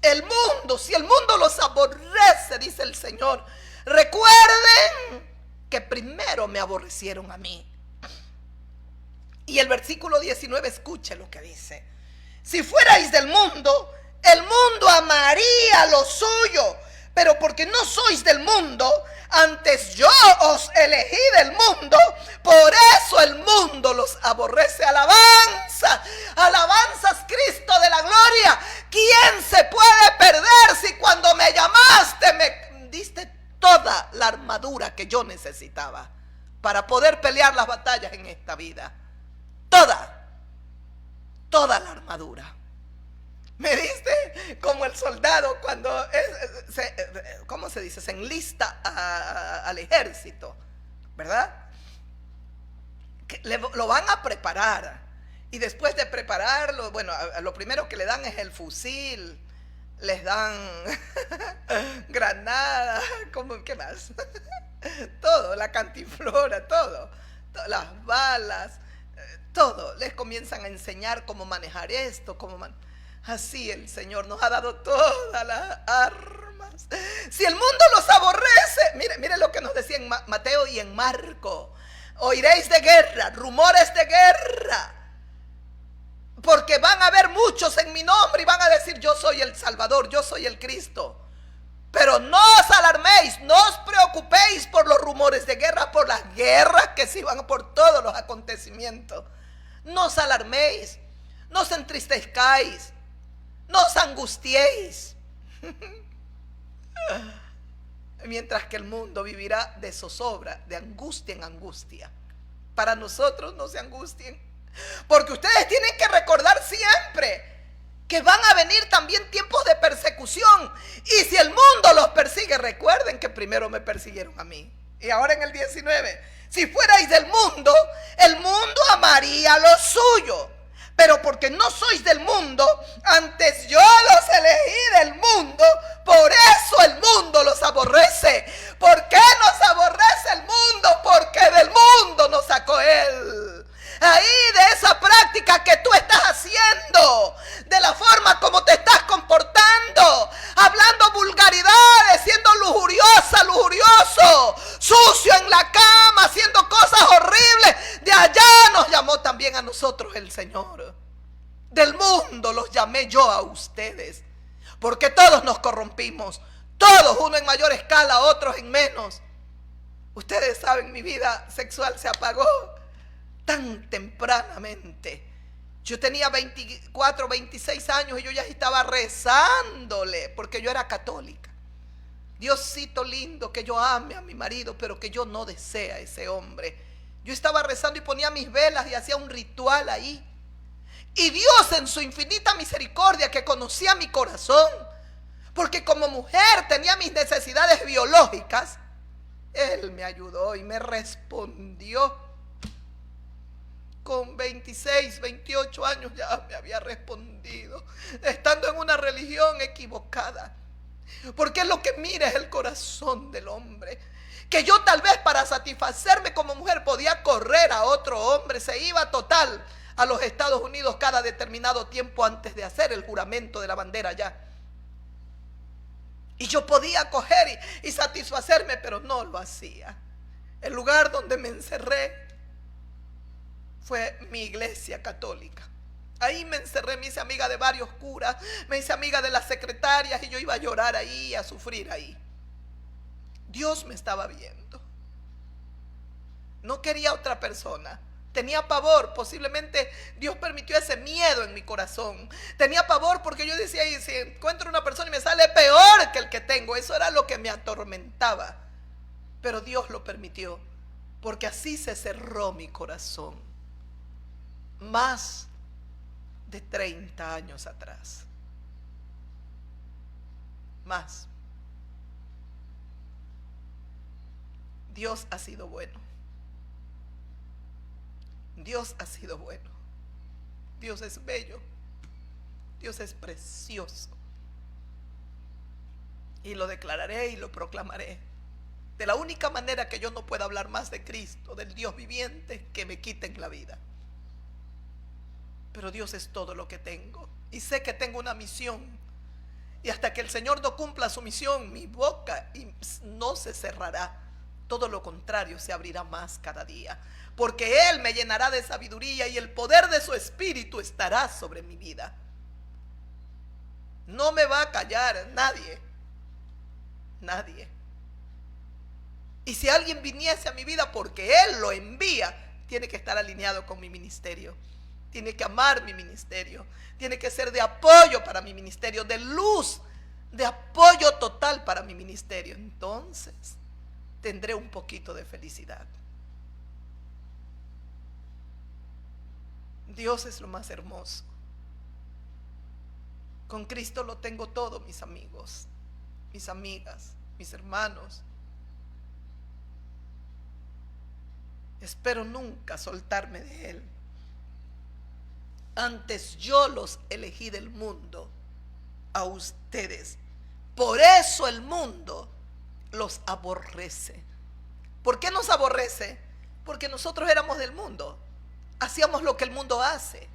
El mundo, si el mundo los aborrece, dice el Señor, recuerden que primero me aborrecieron a mí. Y el versículo 19, escuche lo que dice: si fuerais del mundo, el mundo amaría lo suyo, pero porque no sois del mundo, antes yo os elegí del mundo, por eso el mundo los aborrece. Alabanza, alabanzas, Cristo de la gloria. ¿Quién se puede perder si cuando me llamaste me diste toda la armadura que yo necesitaba para poder pelear las batallas en esta vida? Toda la armadura. Me diste como el soldado cuando ¿cómo se dice? Se enlista al ejército, ¿verdad? Que lo van a preparar. Y después de prepararlo, bueno, lo primero que le dan es el fusil, les dan granadas, ¿qué más? Todo, la cantiflora, todo, las balas, todo. Les comienzan a enseñar cómo manejar esto, así el Señor nos ha dado todas las armas. Si el mundo los aborrece, mire lo que nos decía en Mateo y en Marco: oiréis de guerra, rumores de guerra, porque van a haber muchos en mi nombre y van a decir: yo soy el Salvador, yo soy el Cristo. Pero no os alarméis, no os preocupéis por los rumores de guerra, por las guerras que se van, por todos los acontecimientos. No os alarméis, no os entristezcáis, no os angustiéis. Mientras que el mundo vivirá de zozobra, de angustia en angustia. Para nosotros no se angustien, porque ustedes tienen que recordar siempre que van a venir también tiempos de persecución. Y si el mundo los persigue, recuerden que primero me persiguieron a mí. Y ahora en el 19, si fuerais del mundo, el mundo amaría lo suyo. Pero porque no sois del mundo, antes yo los elegí del mundo, por eso el mundo los aborrece. ¿Por qué nos aborrece el mundo? Porque del mundo nos sacó Él. Ahí, de esa práctica que tú estás haciendo, de la forma como te estás comportando, hablando vulgaridades, siendo lujuriosa, lujurioso, sucio en la cama, haciendo cosas horribles, de allá nos llamó también a nosotros el Señor. Del mundo los llamé yo a ustedes, porque todos nos corrompimos, todos, uno en mayor escala, otros en menos. Ustedes saben, mi vida sexual se apagó tan tempranamente. Yo tenía 24, 26 años y yo ya estaba rezándole, porque yo era católica. Diosito lindo, que yo ame a mi marido, pero que yo no desea a ese hombre. Yo estaba rezando y ponía mis velas y hacía un ritual ahí. Y Dios, en su infinita misericordia, que conocía mi corazón, porque como mujer tenía mis necesidades biológicas, Él me ayudó y me respondió. Con 26, 28 años ya me había respondido, estando en una religión equivocada. Porque lo que mira es el corazón del hombre. Que yo tal vez para satisfacerme como mujer podía correr a otro hombre, se iba total a los Estados Unidos cada determinado tiempo antes de hacer el juramento de la bandera ya. Y yo podía coger y satisfacerme, pero no lo hacía. El lugar donde me encerré fue mi iglesia católica. Ahí me encerré, me hice amiga de varios curas, me hice amiga de las secretarias y yo iba a llorar ahí, a sufrir ahí. Dios me estaba viendo. No quería otra persona. Tenía pavor, posiblemente Dios permitió ese miedo en mi corazón. Tenía pavor porque yo decía, y si encuentro una persona y me sale peor que el que tengo, eso era lo que me atormentaba. Pero Dios lo permitió, porque así se cerró mi corazón. Más de 30 años atrás. Más. Dios ha sido bueno. Dios ha sido bueno. Dios es bello. Dios es precioso. Y lo declararé y lo proclamaré. De la única manera que yo no pueda hablar más de Cristo, del Dios viviente, que me quiten la vida. Pero Dios es todo lo que tengo. Y sé que tengo una misión. Y hasta que el Señor no cumpla su misión, mi boca no se cerrará. Todo lo contrario, se abrirá más cada día. Porque Él me llenará de sabiduría y el poder de su Espíritu estará sobre mi vida. No me va a callar nadie. Nadie. Y si alguien viniese a mi vida porque Él lo envía, tiene que estar alineado con mi ministerio. Tiene que amar mi ministerio. Tiene que ser de apoyo para mi ministerio, de luz, de apoyo total para mi ministerio. Entonces tendré un poquito de felicidad. Dios es lo más hermoso. Con Cristo lo tengo todo, mis amigos, mis amigas, mis hermanos. Espero nunca soltarme de Él. Antes yo los elegí del mundo, a ustedes. Por eso el mundo los aborrece. ¿Por qué nos aborrece? Porque nosotros éramos del mundo. Hacíamos lo que el mundo hace.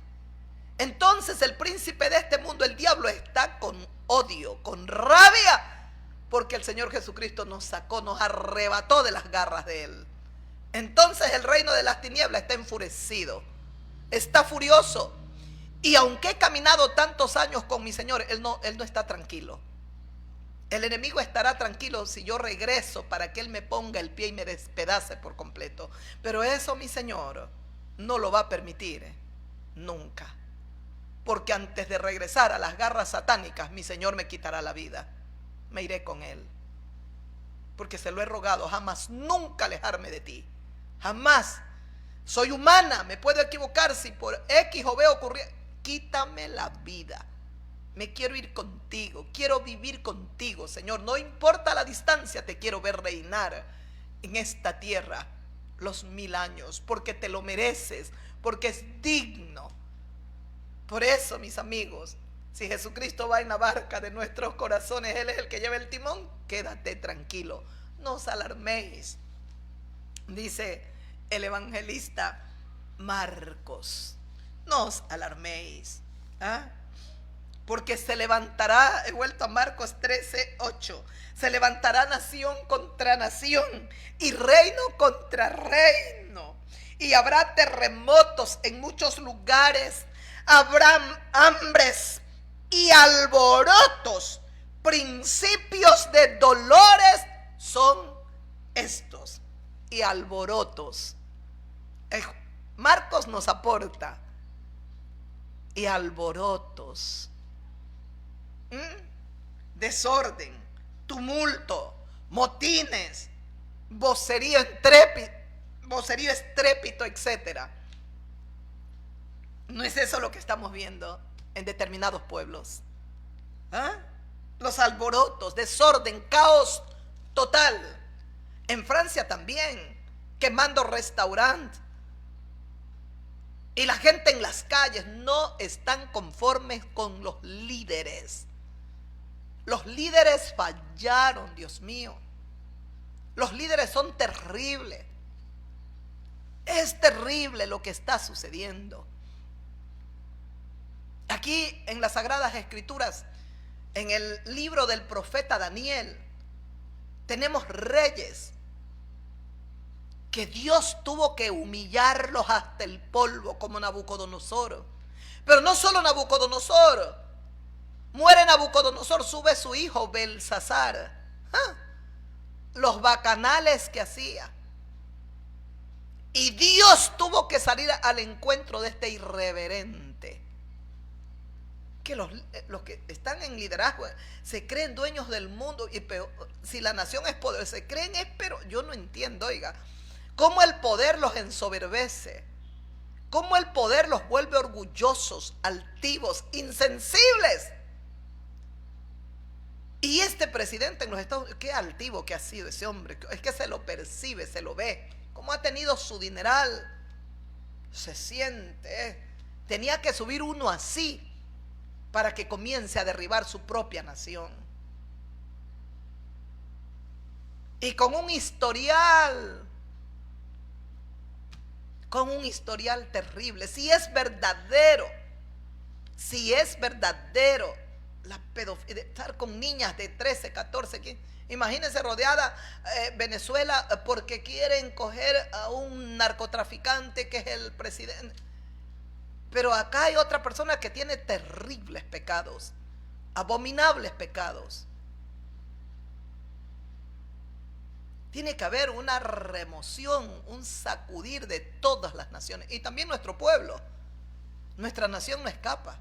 Entonces el príncipe de este mundo, el diablo, está con odio, con rabia, porque el Señor Jesucristo nos sacó, nos arrebató de las garras de Él. Entonces el reino de las tinieblas está enfurecido, está furioso. Y aunque he caminado tantos años con mi Señor, Él no está tranquilo. El enemigo estará tranquilo si yo regreso para que Él me ponga el pie y me despedace por completo. Pero eso mi Señor no lo va a permitir, nunca. Porque antes de regresar a las garras satánicas, mi Señor me quitará la vida. Me iré con Él. Porque se lo he rogado, jamás, nunca alejarme de ti. Jamás. Soy humana, me puedo equivocar si por X o B ocurrió. Quítame la vida. Me quiero ir contigo, quiero vivir contigo, Señor. No importa la distancia, te quiero ver reinar en esta tierra los 1000 años, porque te lo mereces, porque es digno. Por eso, mis amigos, si Jesucristo va en la barca de nuestros corazones, Él es el que lleva el timón, quédate tranquilo, no os alarméis. Dice el evangelista Marcos, no os alarméis, porque se levantará, he vuelto a Marcos 13:8, se levantará nación contra nación y reino contra reino, y habrá terremotos en muchos lugares, Habrán hambres y alborotos. Principios de dolores son estos. Y alborotos. Marcos nos aporta. Y alborotos. Desorden, tumulto, motines, vocerío estrépito, etc. ¿No es eso lo que estamos viendo en determinados pueblos? Los alborotos, desorden, caos total. En Francia también, quemando restaurantes. Y la gente en las calles no están conformes con los líderes. Los líderes fallaron, Dios mío. Los líderes son terribles. Es terrible lo que está sucediendo. Aquí en las Sagradas Escrituras, en el libro del profeta Daniel, tenemos reyes que Dios tuvo que humillarlos hasta el polvo, como Nabucodonosor. Pero no solo Nabucodonosor. Muere Nabucodonosor, sube su hijo Belsasar. Los bacanales que hacía. Y Dios tuvo que salir al encuentro de este irreverente. Que los que están en liderazgo se creen dueños del mundo. Y peor, si la nación es poderosa, se creen pero yo no entiendo, oiga. Cómo el poder los ensoberbece. Cómo el poder los vuelve orgullosos, altivos, insensibles. Y este presidente en los Estados Unidos, qué altivo que ha sido ese hombre. Es que se lo percibe, se lo ve. Cómo ha tenido su dineral. Se siente. Tenía que subir uno así para que comience a derribar su propia nación. Y con un historial terrible. Si es verdadero la pedofilia, estar con niñas de 13, 14, 15. Imagínense rodeada Venezuela porque quieren coger a un narcotraficante que es el presidente. Pero acá hay otra persona que tiene terribles pecados, abominables pecados. Tiene que haber una remoción, un sacudir de todas las naciones. Y también nuestro pueblo. Nuestra nación no escapa.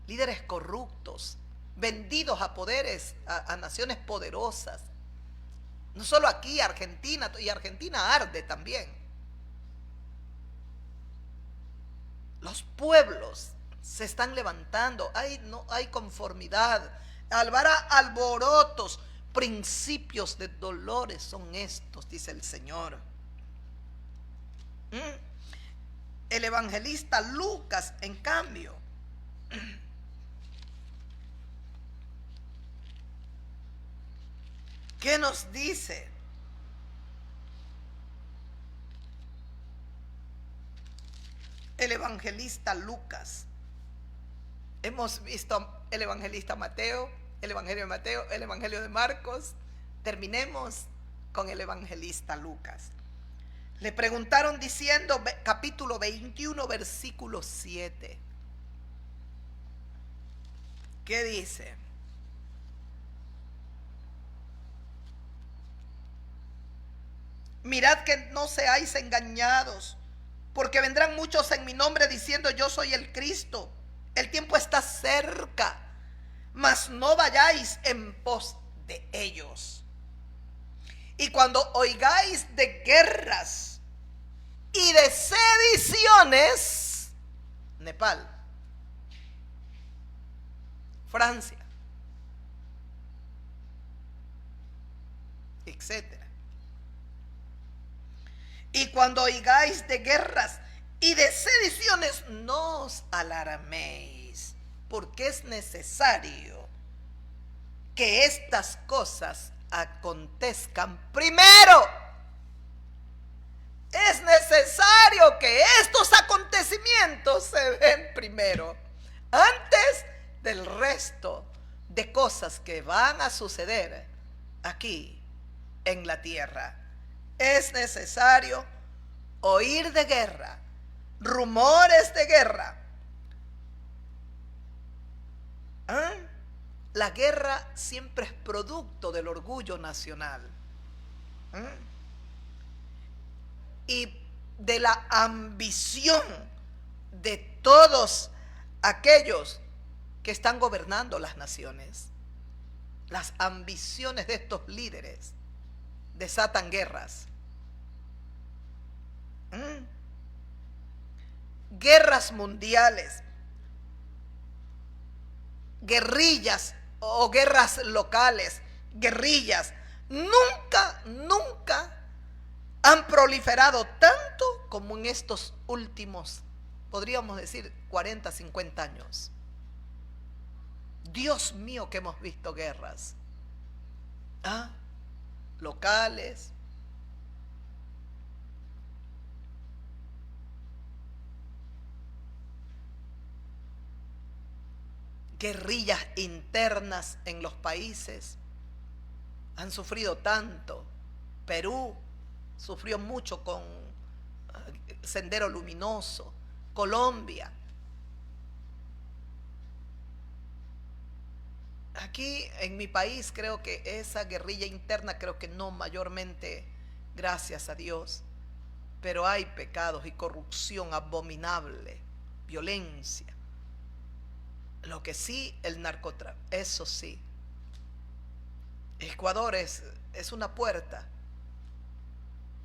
Líderes corruptos, vendidos a poderes, a naciones poderosas. No solo aquí, Argentina, y Argentina arde también. Los pueblos se están levantando, no hay conformidad, habrá alborotos, principios de dolores son estos, dice el Señor. El evangelista Lucas, en cambio, ¿qué nos dice? El evangelista Lucas. Hemos visto el evangelista Mateo, el evangelio de Mateo, el evangelio de Marcos. Terminemos con el evangelista Lucas. Le preguntaron diciendo, capítulo 21, versículo 7. ¿Qué dice? Mirad que no seáis engañados, porque vendrán muchos en mi nombre diciendo yo soy el Cristo. El tiempo está cerca, mas no vayáis en pos de ellos. Y cuando oigáis de guerras y de sediciones, Nepal, Francia, etcétera. Y cuando oigáis de guerras y de sediciones, no os alarméis, porque es necesario que estas cosas acontezcan primero. Es necesario que estos acontecimientos se den primero, antes del resto de cosas que van a suceder aquí en la tierra. Es necesario oír de guerra, rumores de guerra. ¿Ah? La guerra siempre es producto del orgullo nacional. ¿Ah? Y de la ambición de todos aquellos que están gobernando las naciones. Las ambiciones de estos líderes desatan guerras. Guerras mundiales, guerrillas o guerras locales, guerrillas, nunca han proliferado tanto como en estos últimos, podríamos decir, 40, 50 años. Dios mío, que hemos visto guerras locales, guerrillas internas en los países. Han sufrido tanto. Perú sufrió mucho con Sendero Luminoso, Colombia. Aquí en mi país creo que esa guerrilla interna, creo que no mayormente, gracias a Dios, pero hay pecados y corrupción abominable, violencia. Lo que sí, el narcotráfico, eso sí. Ecuador es una puerta,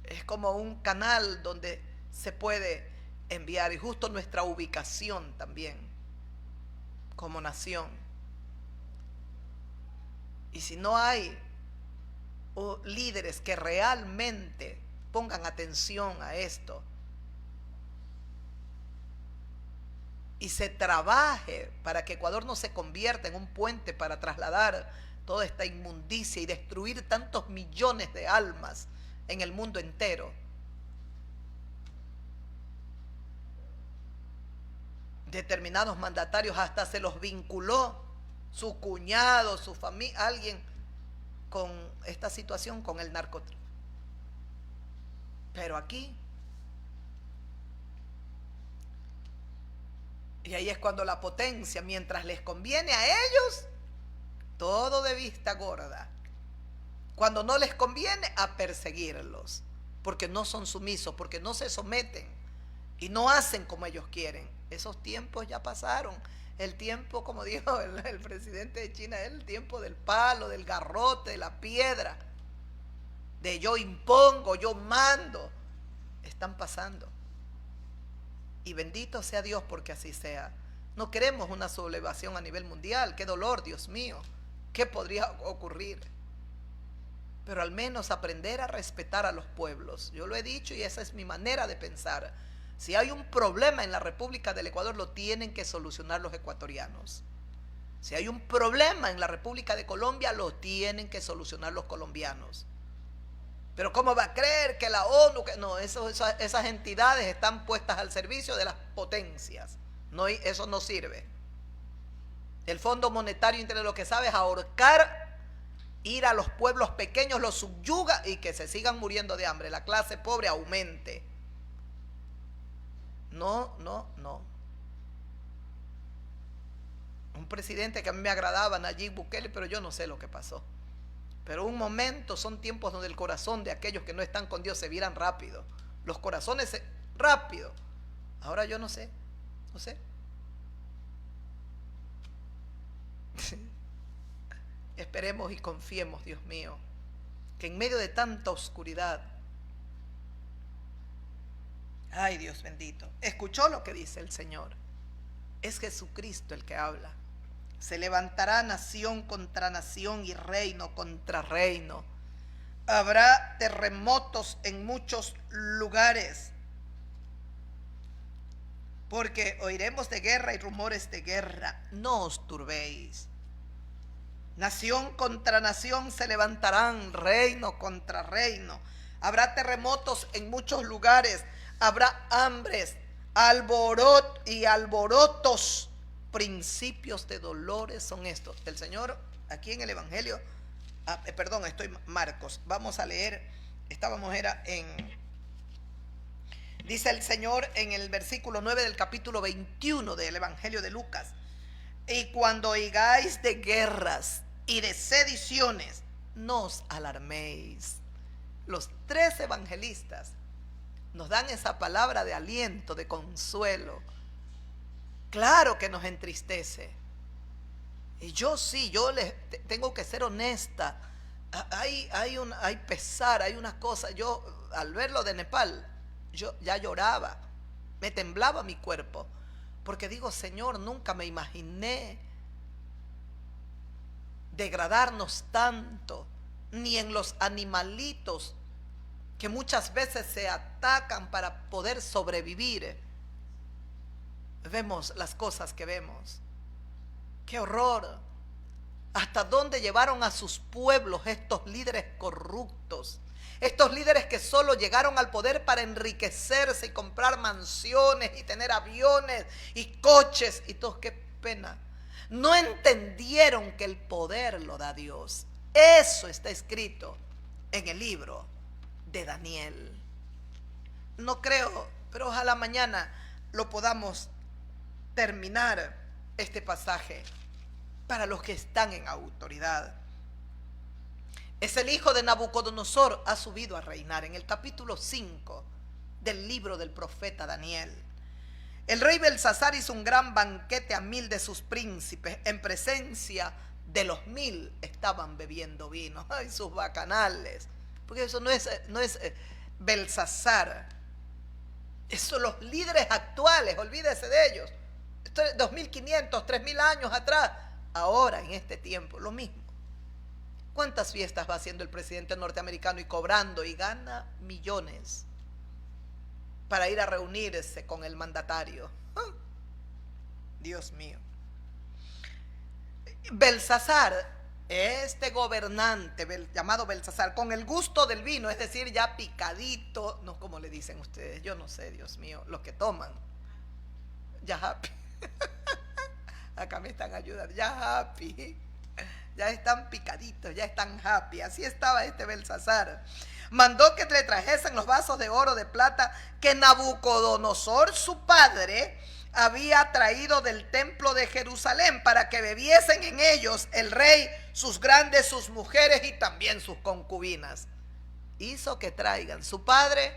es como un canal donde se puede enviar, y justo nuestra ubicación también como nación. Y si no hay líderes que realmente pongan atención a esto y se trabaje para que Ecuador no se convierta en un puente para trasladar toda esta inmundicia y destruir tantos millones de almas en el mundo entero. Determinados mandatarios hasta se los vinculó, su cuñado, su familia, alguien con esta situación, con el narcotráfico. Pero aquí, y ahí es cuando la potencia, mientras les conviene a ellos, todo de vista gorda. Cuando no les conviene, a perseguirlos, porque no son sumisos, porque no se someten y no hacen como ellos quieren. Esos tiempos ya pasaron. El tiempo, como dijo el presidente de China, el tiempo del palo, del garrote, de la piedra, de yo impongo, yo mando, están pasando. Y bendito sea Dios porque así sea. No queremos una sublevación a nivel mundial. Qué dolor, Dios mío. ¿Qué podría ocurrir? Pero al menos aprender a respetar a los pueblos. Yo lo he dicho y esa es mi manera de pensar. Si hay un problema en la República del Ecuador, lo tienen que solucionar los ecuatorianos. Si hay un problema en la República de Colombia, lo tienen que solucionar los colombianos. Pero ¿cómo va a creer que la ONU? Que no, esas entidades están puestas al servicio de las potencias. No, eso no sirve. El Fondo Monetario Internacional lo que sabe es ahorcar, ir a los pueblos pequeños, los subyuga y que se sigan muriendo de hambre. La clase pobre aumente. No. Un presidente que a mí me agradaba, Nayib Bukele, pero yo no sé lo que pasó. Pero un momento, son tiempos donde el corazón de aquellos que no están con Dios se vieran rápido. Los corazones rápido. Ahora yo no sé. Esperemos y confiemos, Dios mío, que en medio de tanta oscuridad, ay Dios bendito, escuchó lo que dice el Señor. Es Jesucristo el que habla. Se levantará nación contra nación y reino contra reino. Habrá terremotos en muchos lugares, porque oiremos de guerra y rumores de guerra. No os turbéis. Nación contra nación se levantarán, reino contra reino. Habrá terremotos en muchos lugares. Habrá hambres, alborotos. Principios de dolores son estos. El Señor aquí en el Evangelio, Marcos. Vamos a leer, era Dice el Señor en el versículo 9 del capítulo 21 del Evangelio de Lucas: y cuando oigáis de guerras y de sediciones, no os alarméis. Los tres evangelistas nos dan esa palabra de aliento, de consuelo. Claro que nos entristece. Y yo sí, tengo que ser honesta. Hay pesar, hay una cosa. Yo al ver lo de Nepal, yo ya lloraba, me temblaba mi cuerpo, porque digo, Señor, nunca me imaginé degradarnos tanto, ni en los animalitos que muchas veces se atacan para poder sobrevivir. Vemos las cosas que vemos. ¡Qué horror! ¿Hasta dónde llevaron a sus pueblos estos líderes corruptos? Estos líderes que solo llegaron al poder para enriquecerse y comprar mansiones y tener aviones y coches y todo. ¡Qué pena! No entendieron que el poder lo da Dios. Eso está escrito en el libro de Daniel. No creo, pero ojalá mañana lo podamos terminar este pasaje para los que están en autoridad. Es el hijo de Nabucodonosor, ha subido a reinar. En el capítulo 5 del libro del profeta Daniel, el rey Belsasar hizo un gran banquete a 1000 de sus príncipes. En presencia de los 1000 estaban bebiendo vino. Ay, sus bacanales. Porque eso no es Belsasar. Eso son los líderes actuales, olvídese de ellos. Esto es 2500, 3000 años atrás. Ahora, en este tiempo, lo mismo. ¿Cuántas fiestas va haciendo el presidente norteamericano y cobrando y gana millones para ir a reunirse con el mandatario? Dios mío. Belsasar, este gobernante llamado Belsasar, con el gusto del vino, es decir, ya picadito, no como le dicen ustedes, yo no sé, Dios mío, los que toman, ya happy. Acá me están ayudando, ya happy. Ya están picaditos, ya están happy. Así estaba este Belsasar. Mandó que le trajesen los vasos de oro, de plata, que Nabucodonosor, su padre, había traído del templo de Jerusalén, para que bebiesen en ellos el rey, sus grandes, sus mujeres y también sus concubinas. Hizo que traigan. Su padre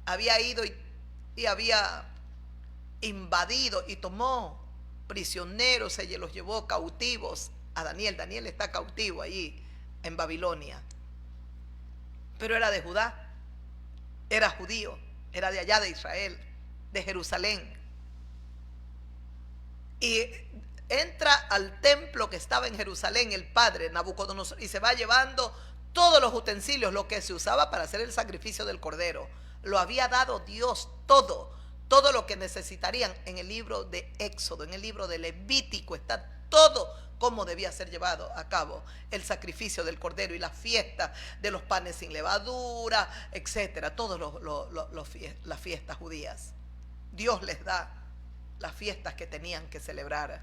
había ido y había invadido y tomó prisioneros, se los llevó cautivos a Daniel. Daniel está cautivo allí en Babilonia, pero era de Judá, era judío, era de allá de Israel, de Jerusalén. Y entra al templo que estaba en Jerusalén el padre Nabucodonosor y se va llevando todos los utensilios, lo que se usaba para hacer el sacrificio del cordero. Lo había dado Dios todo lo que necesitarían. En el libro de Éxodo, en el libro de Levítico está todo cómo debía ser llevado a cabo el sacrificio del cordero y la fiesta de los panes sin levadura, etcétera, todas las fiestas judías. Dios les da las fiestas que tenían que celebrar.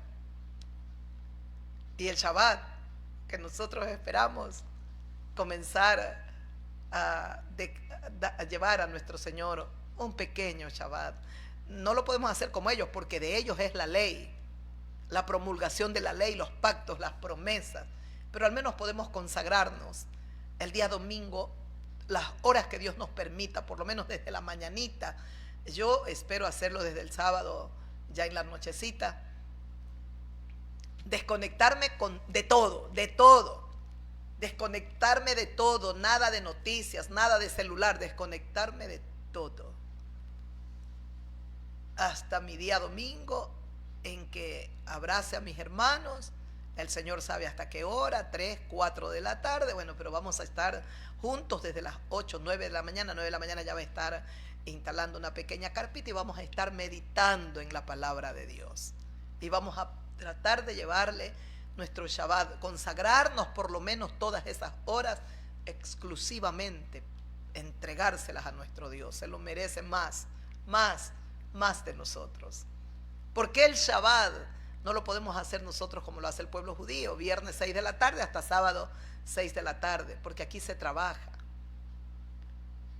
Y el Shabbat, que nosotros esperamos comenzar a llevar a nuestro Señor un pequeño Shabbat. No lo podemos hacer como ellos, porque de ellos es la ley, la promulgación de la ley, los pactos, las promesas. Pero al menos podemos consagrarnos el día domingo, las horas que Dios nos permita, por lo menos desde la mañanita. Yo espero hacerlo desde el sábado, ya en la nochecita. Desconectarme de todo. Desconectarme de todo, nada de noticias, nada de celular, desconectarme de todo. Hasta mi día domingo, en que abrace a mis hermanos. El Señor sabe hasta qué hora, 3, 4 de la tarde, bueno, pero vamos a estar juntos desde las 8, 9 de la mañana. 9 de la mañana ya va a estar instalando una pequeña carpita y vamos a estar meditando en la palabra de Dios. Y vamos a tratar de llevarle nuestro Shabbat, consagrarnos por lo menos todas esas horas exclusivamente, entregárselas a nuestro Dios. Se lo merece más de nosotros. Porque el Shabbat no lo podemos hacer nosotros como lo hace el pueblo judío, viernes 6 de la tarde hasta sábado 6 de la tarde, porque aquí se trabaja,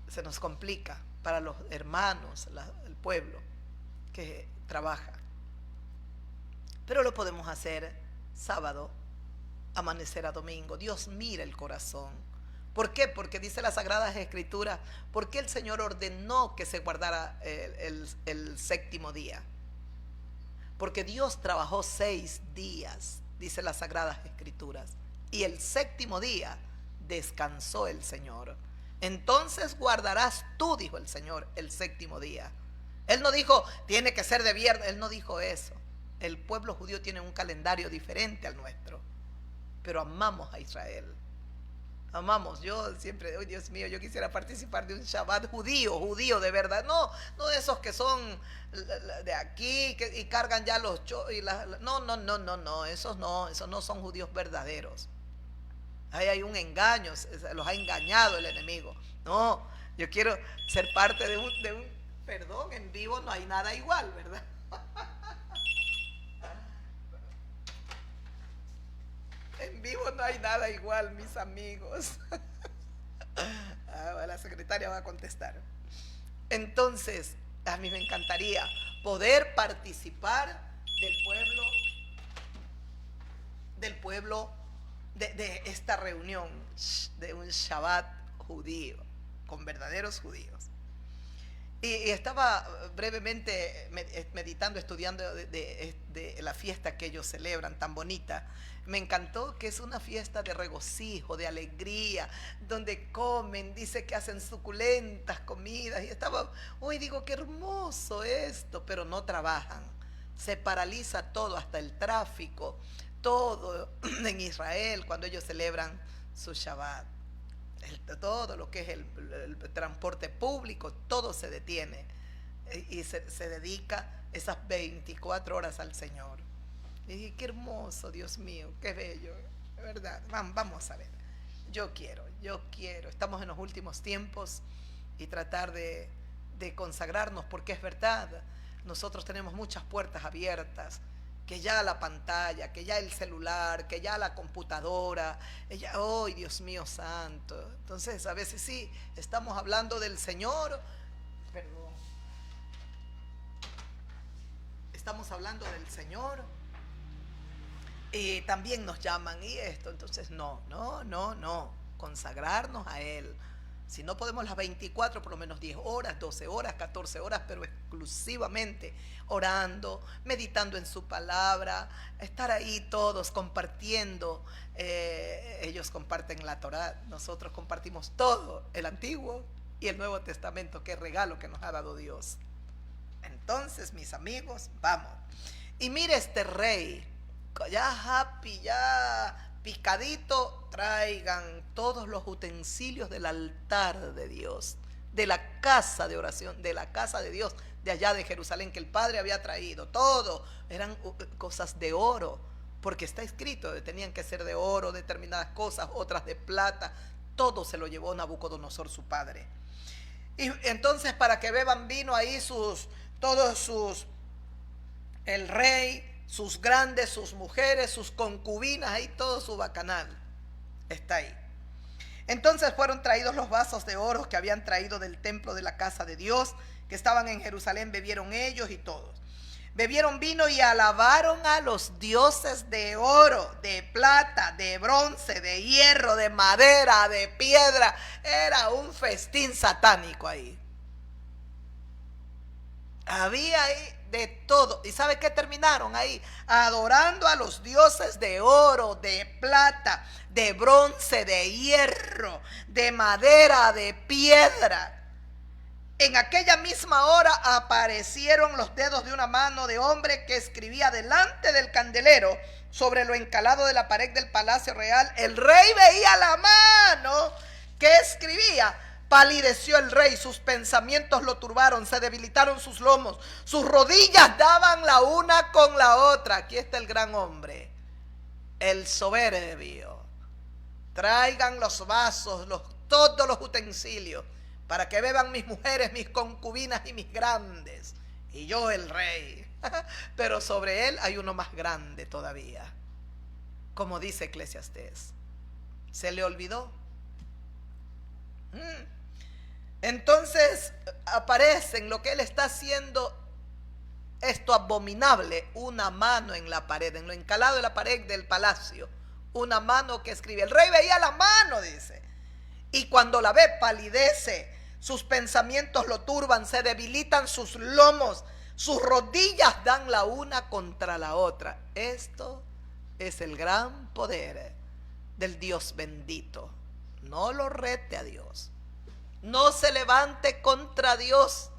se nos complica. para los hermanos, el pueblo que trabaja. Pero lo podemos hacer sábado, amanecer a domingo. Dios mira el corazón. ¿Por qué? Porque dice las Sagradas Escrituras, ¿por qué el Señor ordenó que se guardara el séptimo día? Porque Dios trabajó 6 días, dice las Sagradas Escrituras, y el séptimo día descansó el Señor. Entonces guardarás tú, dijo el Señor, el séptimo día. Él no dijo, tiene que ser de viernes, Él no dijo eso. El pueblo judío tiene un calendario diferente al nuestro, pero amamos a Israel. Amamos, yo siempre, oh Dios mío, yo quisiera participar de un Shabbat judío de verdad, no de esos que son de aquí y cargan ya los no, esos no son judíos verdaderos. Ahí hay un engaño, los ha engañado el enemigo. No, yo quiero ser parte de un perdón, en vivo no hay nada igual, ¿verdad? En vivo no hay nada igual, mis amigos. La secretaria va a contestar. Entonces, a mí me encantaría poder participar del pueblo de esta reunión, de un Shabbat judío, con verdaderos judíos. Y estaba brevemente meditando, estudiando de la fiesta que ellos celebran, tan bonita. Me encantó que es una fiesta de regocijo, de alegría, donde comen, dice que hacen suculentas comidas. Y estaba, uy, digo, qué hermoso esto, pero no trabajan. Se paraliza todo, hasta el tráfico, todo en Israel cuando ellos celebran su Shabbat. Todo lo que es el transporte público, todo se detiene y se dedica esas 24 horas al Señor. Y dije, qué hermoso, Dios mío, qué bello, de verdad. Vamos a ver, yo quiero, estamos en los últimos tiempos y tratar de consagrarnos, porque es verdad, nosotros tenemos muchas puertas abiertas, que ya la pantalla, que ya el celular, que ya la computadora, ¡oh, Dios mío santo! Entonces, a veces sí, estamos hablando del Señor, perdón, estamos hablando del Señor y también nos llaman y esto, entonces no, consagrarnos a Él. Si no podemos las 24, por lo menos 10 horas, 12 horas, 14 horas, pero exclusivamente orando, meditando en su palabra, estar ahí todos compartiendo. Ellos comparten la Torá, nosotros compartimos todo, el Antiguo y el Nuevo Testamento, qué regalo que nos ha dado Dios. Entonces, mis amigos, vamos. Y mire este rey, ya happy, ya picadito, traigan todos los utensilios del altar de Dios, de la casa de oración, de la casa de Dios, de allá de Jerusalén, que el Padre había traído. Todo eran cosas de oro, porque está escrito, tenían que ser de oro, determinadas cosas, otras de plata. Todo se lo llevó Nabucodonosor, su padre. Y entonces, para que beban vino ahí el rey, sus grandes, sus mujeres, sus concubinas, ahí todo su bacanal está ahí. Entonces fueron traídos los vasos de oro que habían traído del templo de la casa de Dios, que estaban en Jerusalén, bebieron ellos y todos. Bebieron vino y alabaron a los dioses de oro, de plata, de bronce, de hierro, de madera, de piedra. Era un festín satánico ahí. Había ahí de todo. ¿Y sabe qué terminaron ahí? Adorando a los dioses de oro, de plata, de bronce, de hierro, de madera, de piedra. En aquella misma hora aparecieron los dedos de una mano de hombre que escribía delante del candelero sobre lo encalado de la pared del palacio real. El rey veía la mano que escribía. Palideció el rey, sus pensamientos lo turbaron, se debilitaron sus lomos, sus rodillas daban la una con la otra. Aquí está el gran hombre, el soberbio. Traigan los vasos, todos los utensilios, para que beban mis mujeres, mis concubinas y mis grandes, y yo el rey. Pero sobre él hay uno más grande todavía, como dice Eclesiastés. ¿Se le olvidó? Entonces aparece en lo que él está haciendo esto abominable, una mano en la pared, en lo encalado de la pared del palacio, una mano que escribe. El rey veía la mano, dice, y cuando la ve palidece, sus pensamientos lo turban, se debilitan sus lomos, sus rodillas dan la una contra la otra. Esto es el gran poder del Dios bendito. No lo rete a Dios, no se levante contra Dios,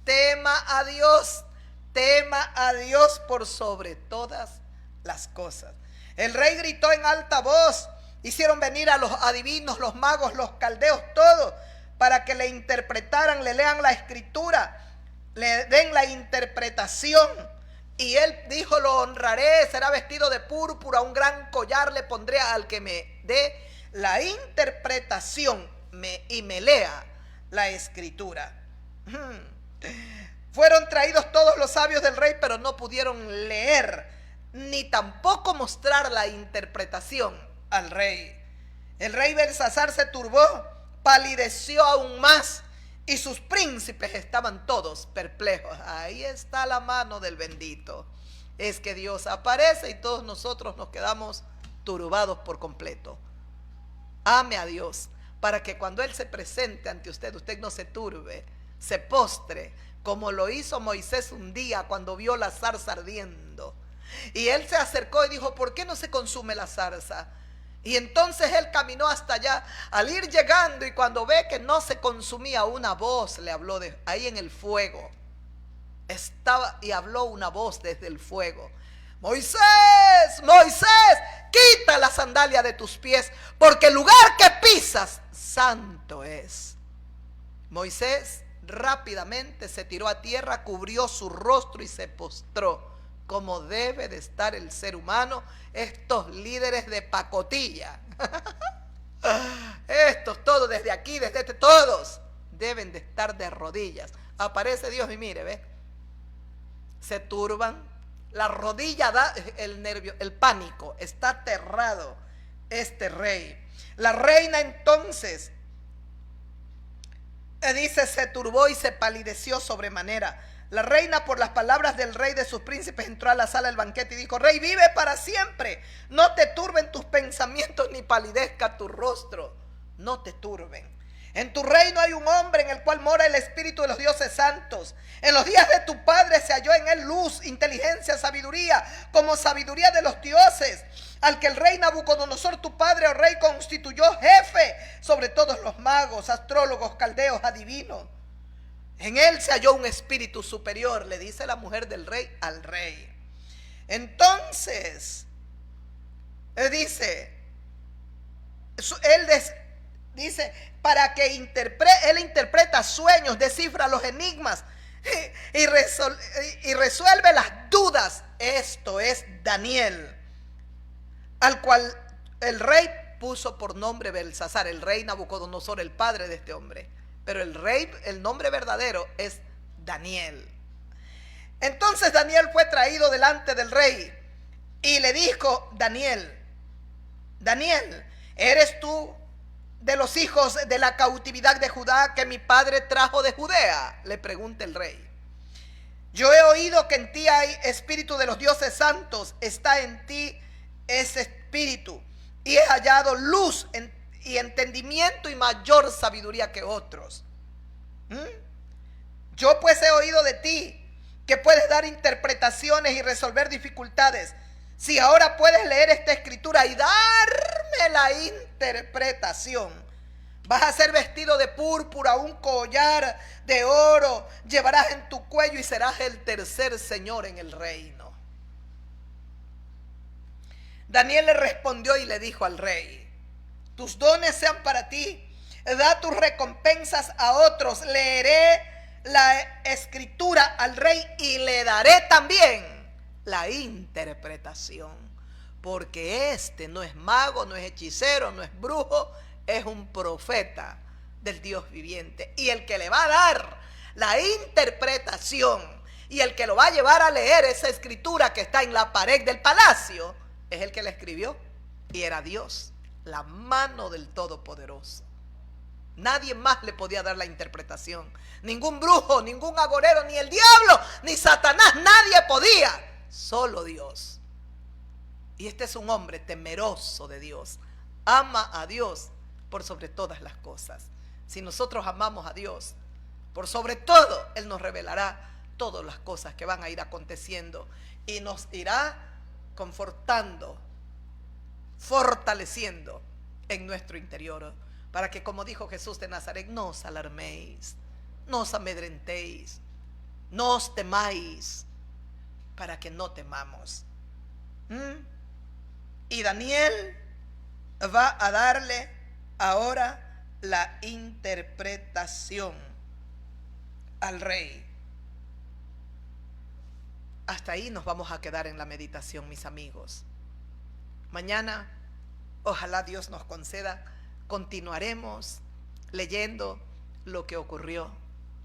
tema a Dios. Tema a Dios por sobre todas las cosas. El rey gritó en alta voz. Hicieron venir a los adivinos, los magos, los caldeos, todos, para que le interpretaran, le lean la escritura, le den la interpretación. Y él dijo: lo honraré, será vestido de púrpura, un gran collar le pondré al que me dé la interpretación y me lea la escritura. Fueron traídos todos los sabios del rey, pero no pudieron leer, ni tampoco mostrar la interpretación al rey. El rey Belsasar se turbó, palideció aún más, y sus príncipes estaban todos perplejos. Ahí está la mano del bendito. Es que Dios aparece y todos nosotros nos quedamos turbados por completo. Ame a Dios, para que cuando Él se presente ante usted, usted no se turbe, se postre, como lo hizo Moisés un día cuando vio la zarza ardiendo. Y él se acercó y dijo: ¿por qué no se consume la zarza? Y entonces él caminó hasta allá. Al ir llegando y cuando ve que no se consumía, una voz le habló de ahí en el fuego. Estaba y habló una voz desde el fuego: Moisés, Moisés, quita la sandalia de tus pies, porque el lugar que pisas santo es. Moisés rápidamente se tiró a tierra, cubrió su rostro y se postró, como debe de estar el ser humano, estos líderes de pacotilla. Estos todos, desde aquí, desde todos deben de estar de rodillas. Aparece Dios y mire, ¿ve? Se turban, la rodilla da el nervio, el pánico, está aterrado este rey. La reina entonces dice: se turbó y se palideció sobremanera. La reina, por las palabras del rey de sus príncipes, entró a la sala del banquete y dijo: rey, vive para siempre, no te turben tus pensamientos ni palidezca tu rostro, no te turben. En tu reino hay un hombre en el cual mora el espíritu de los dioses santos. En los días de tu padre se halló en él luz, inteligencia, sabiduría, como sabiduría de los dioses, al que el rey Nabucodonosor, tu padre, oh rey, constituyó jefe sobre todos los magos, astrólogos, caldeos, adivinos. En él se halló un espíritu superior, le dice la mujer del rey al rey. Entonces, él dice, para que él interpreta sueños, descifra los enigmas y resuelve las dudas. Esto es Daniel, al cual el rey puso por nombre Belsasar, el rey Nabucodonosor, el padre de este hombre. Pero el nombre verdadero es Daniel. Entonces Daniel fue traído delante del rey y le dijo: Daniel, ¿eres tú de los hijos de la cautividad de Judá que mi padre trajo de Judea? Le pregunta el rey. Yo he oído que en ti hay espíritu de los dioses santos, está en ti ese espíritu, y he hallado luz y entendimiento y mayor sabiduría que otros. Yo pues he oído de ti que puedes dar interpretaciones y resolver dificultades. Si ahora puedes leer esta escritura y darme la interpretación, vas a ser vestido de púrpura, un collar de oro llevarás en tu cuello y serás el tercer señor en el reino. Daniel le respondió y le dijo al rey: tus dones sean para ti, da tus recompensas a otros. Leeré la escritura al rey y le daré también la interpretación, porque este no es mago, no es hechicero, no es brujo, es un profeta del Dios viviente. Y el que le va a dar la interpretación y el que lo va a llevar a leer esa escritura que está en la pared del palacio es el que la escribió, y era Dios, la mano del Todopoderoso. Nadie más le podía dar la interpretación. Ningún brujo, ningún agorero, ni el diablo, ni Satanás, nadie podía. Solo Dios. Y este es un hombre temeroso de Dios. Ama a Dios por sobre todas las cosas. Si nosotros amamos a Dios, por sobre todo, Él nos revelará todas las cosas que van a ir aconteciendo y nos irá confortando, fortaleciendo en nuestro interior, para que, como dijo Jesús de Nazaret, no os alarméis, no os amedrentéis, no os temáis, para que no temamos. Y Daniel va a darle ahora la interpretación al rey. Hasta ahí nos vamos a quedar en la meditación, mis amigos. Mañana, ojalá Dios nos conceda, continuaremos leyendo lo que ocurrió.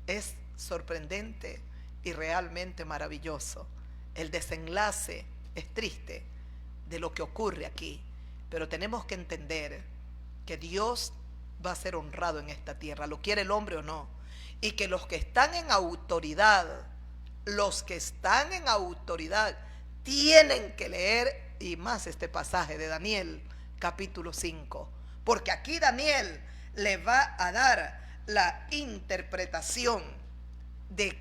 Es sorprendente y realmente maravilloso. El desenlace es triste de lo que ocurre aquí, pero tenemos que entender que Dios va a ser honrado en esta tierra, lo quiere el hombre o no, y que los que están en autoridad, tienen que leer y más este pasaje de Daniel capítulo 5, porque aquí Daniel le va a dar la interpretación de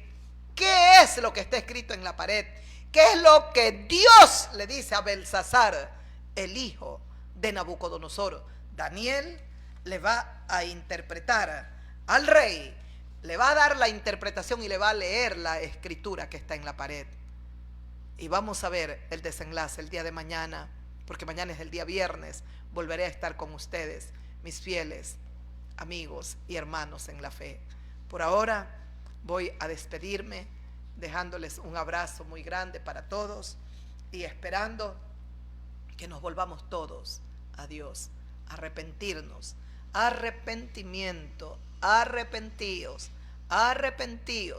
qué es lo que está escrito en la pared, qué es lo que Dios le dice a Belsasar, el hijo de Nabucodonosor. Daniel le va a interpretar al rey, le va a dar la interpretación y le va a leer la escritura que está en la pared. Y vamos a ver el desenlace el día de mañana, porque mañana es el día viernes. Volveré a estar con ustedes, mis fieles amigos y hermanos en la fe. Por ahora voy a despedirme, dejándoles un abrazo muy grande para todos y esperando que nos volvamos todos a Dios, arrepentirnos, arrepentimiento, arrepentíos,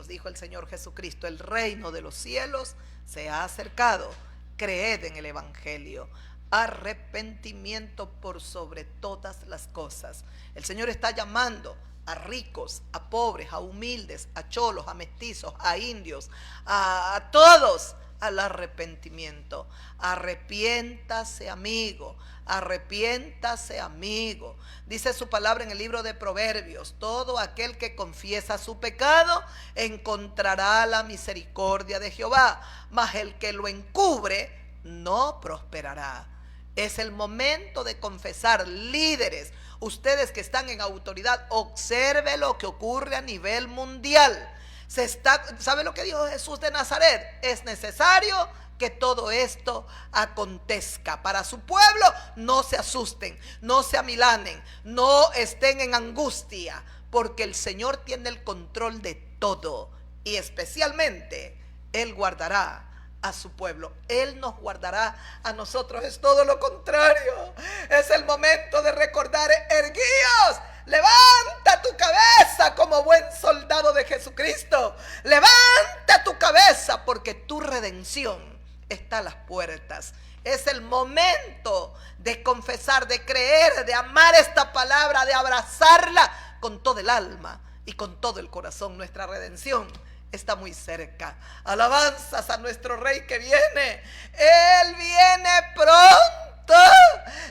dijo el Señor Jesucristo, el reino de los cielos se ha acercado, creed en el Evangelio. Arrepentimiento por sobre todas las cosas. El Señor está llamando a ricos, a pobres, a humildes, a cholos, a mestizos, a indios, a todos al arrepentimiento. Arrepiéntase, amigo, arrepiéntase, amigo. Dice su palabra en el libro de Proverbios: todo aquel que confiesa su pecado encontrará la misericordia de Jehová, mas el que lo encubre no prosperará. Es el momento de confesar. Líderes, ustedes que están en autoridad, observe lo que ocurre a nivel mundial. ¿Sabe lo que dijo Jesús de Nazaret? Es necesario que todo esto acontezca para su pueblo. No se asusten, no se amilanen, no estén en angustia, porque el Señor tiene el control de todo y especialmente Él guardará a su pueblo. Él nos guardará a nosotros. Es todo lo contrario. Es el momento de recordar: erguíos, levanta tu cabeza como buen soldado de Jesucristo. Levanta tu cabeza, porque tu redención está a las puertas. Es el momento de confesar, de creer, de amar esta palabra, de abrazarla con todo el alma y con todo el corazón. Nuestra redención está muy cerca. Alabanzas a nuestro Rey que viene. Él viene pronto.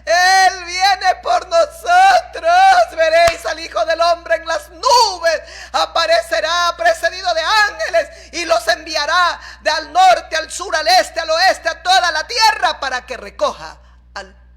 Él viene por nosotros. Veréis al Hijo del Hombre en las nubes. Aparecerá precedido de ángeles y los enviará de al norte, al sur, al este, al oeste, a toda la tierra, para que recoja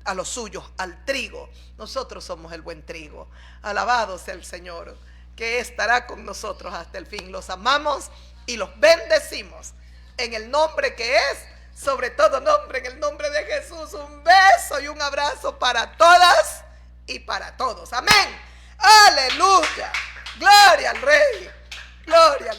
a los suyos, al trigo. Nosotros somos el buen trigo. Alabado sea el Señor, que estará con nosotros hasta el fin. Los amamos y los bendecimos en el nombre que es sobre todo nombre, en el nombre de Jesús. Un beso y un abrazo para todas y para todos. Amén. Aleluya. Gloria al Rey. Gloria al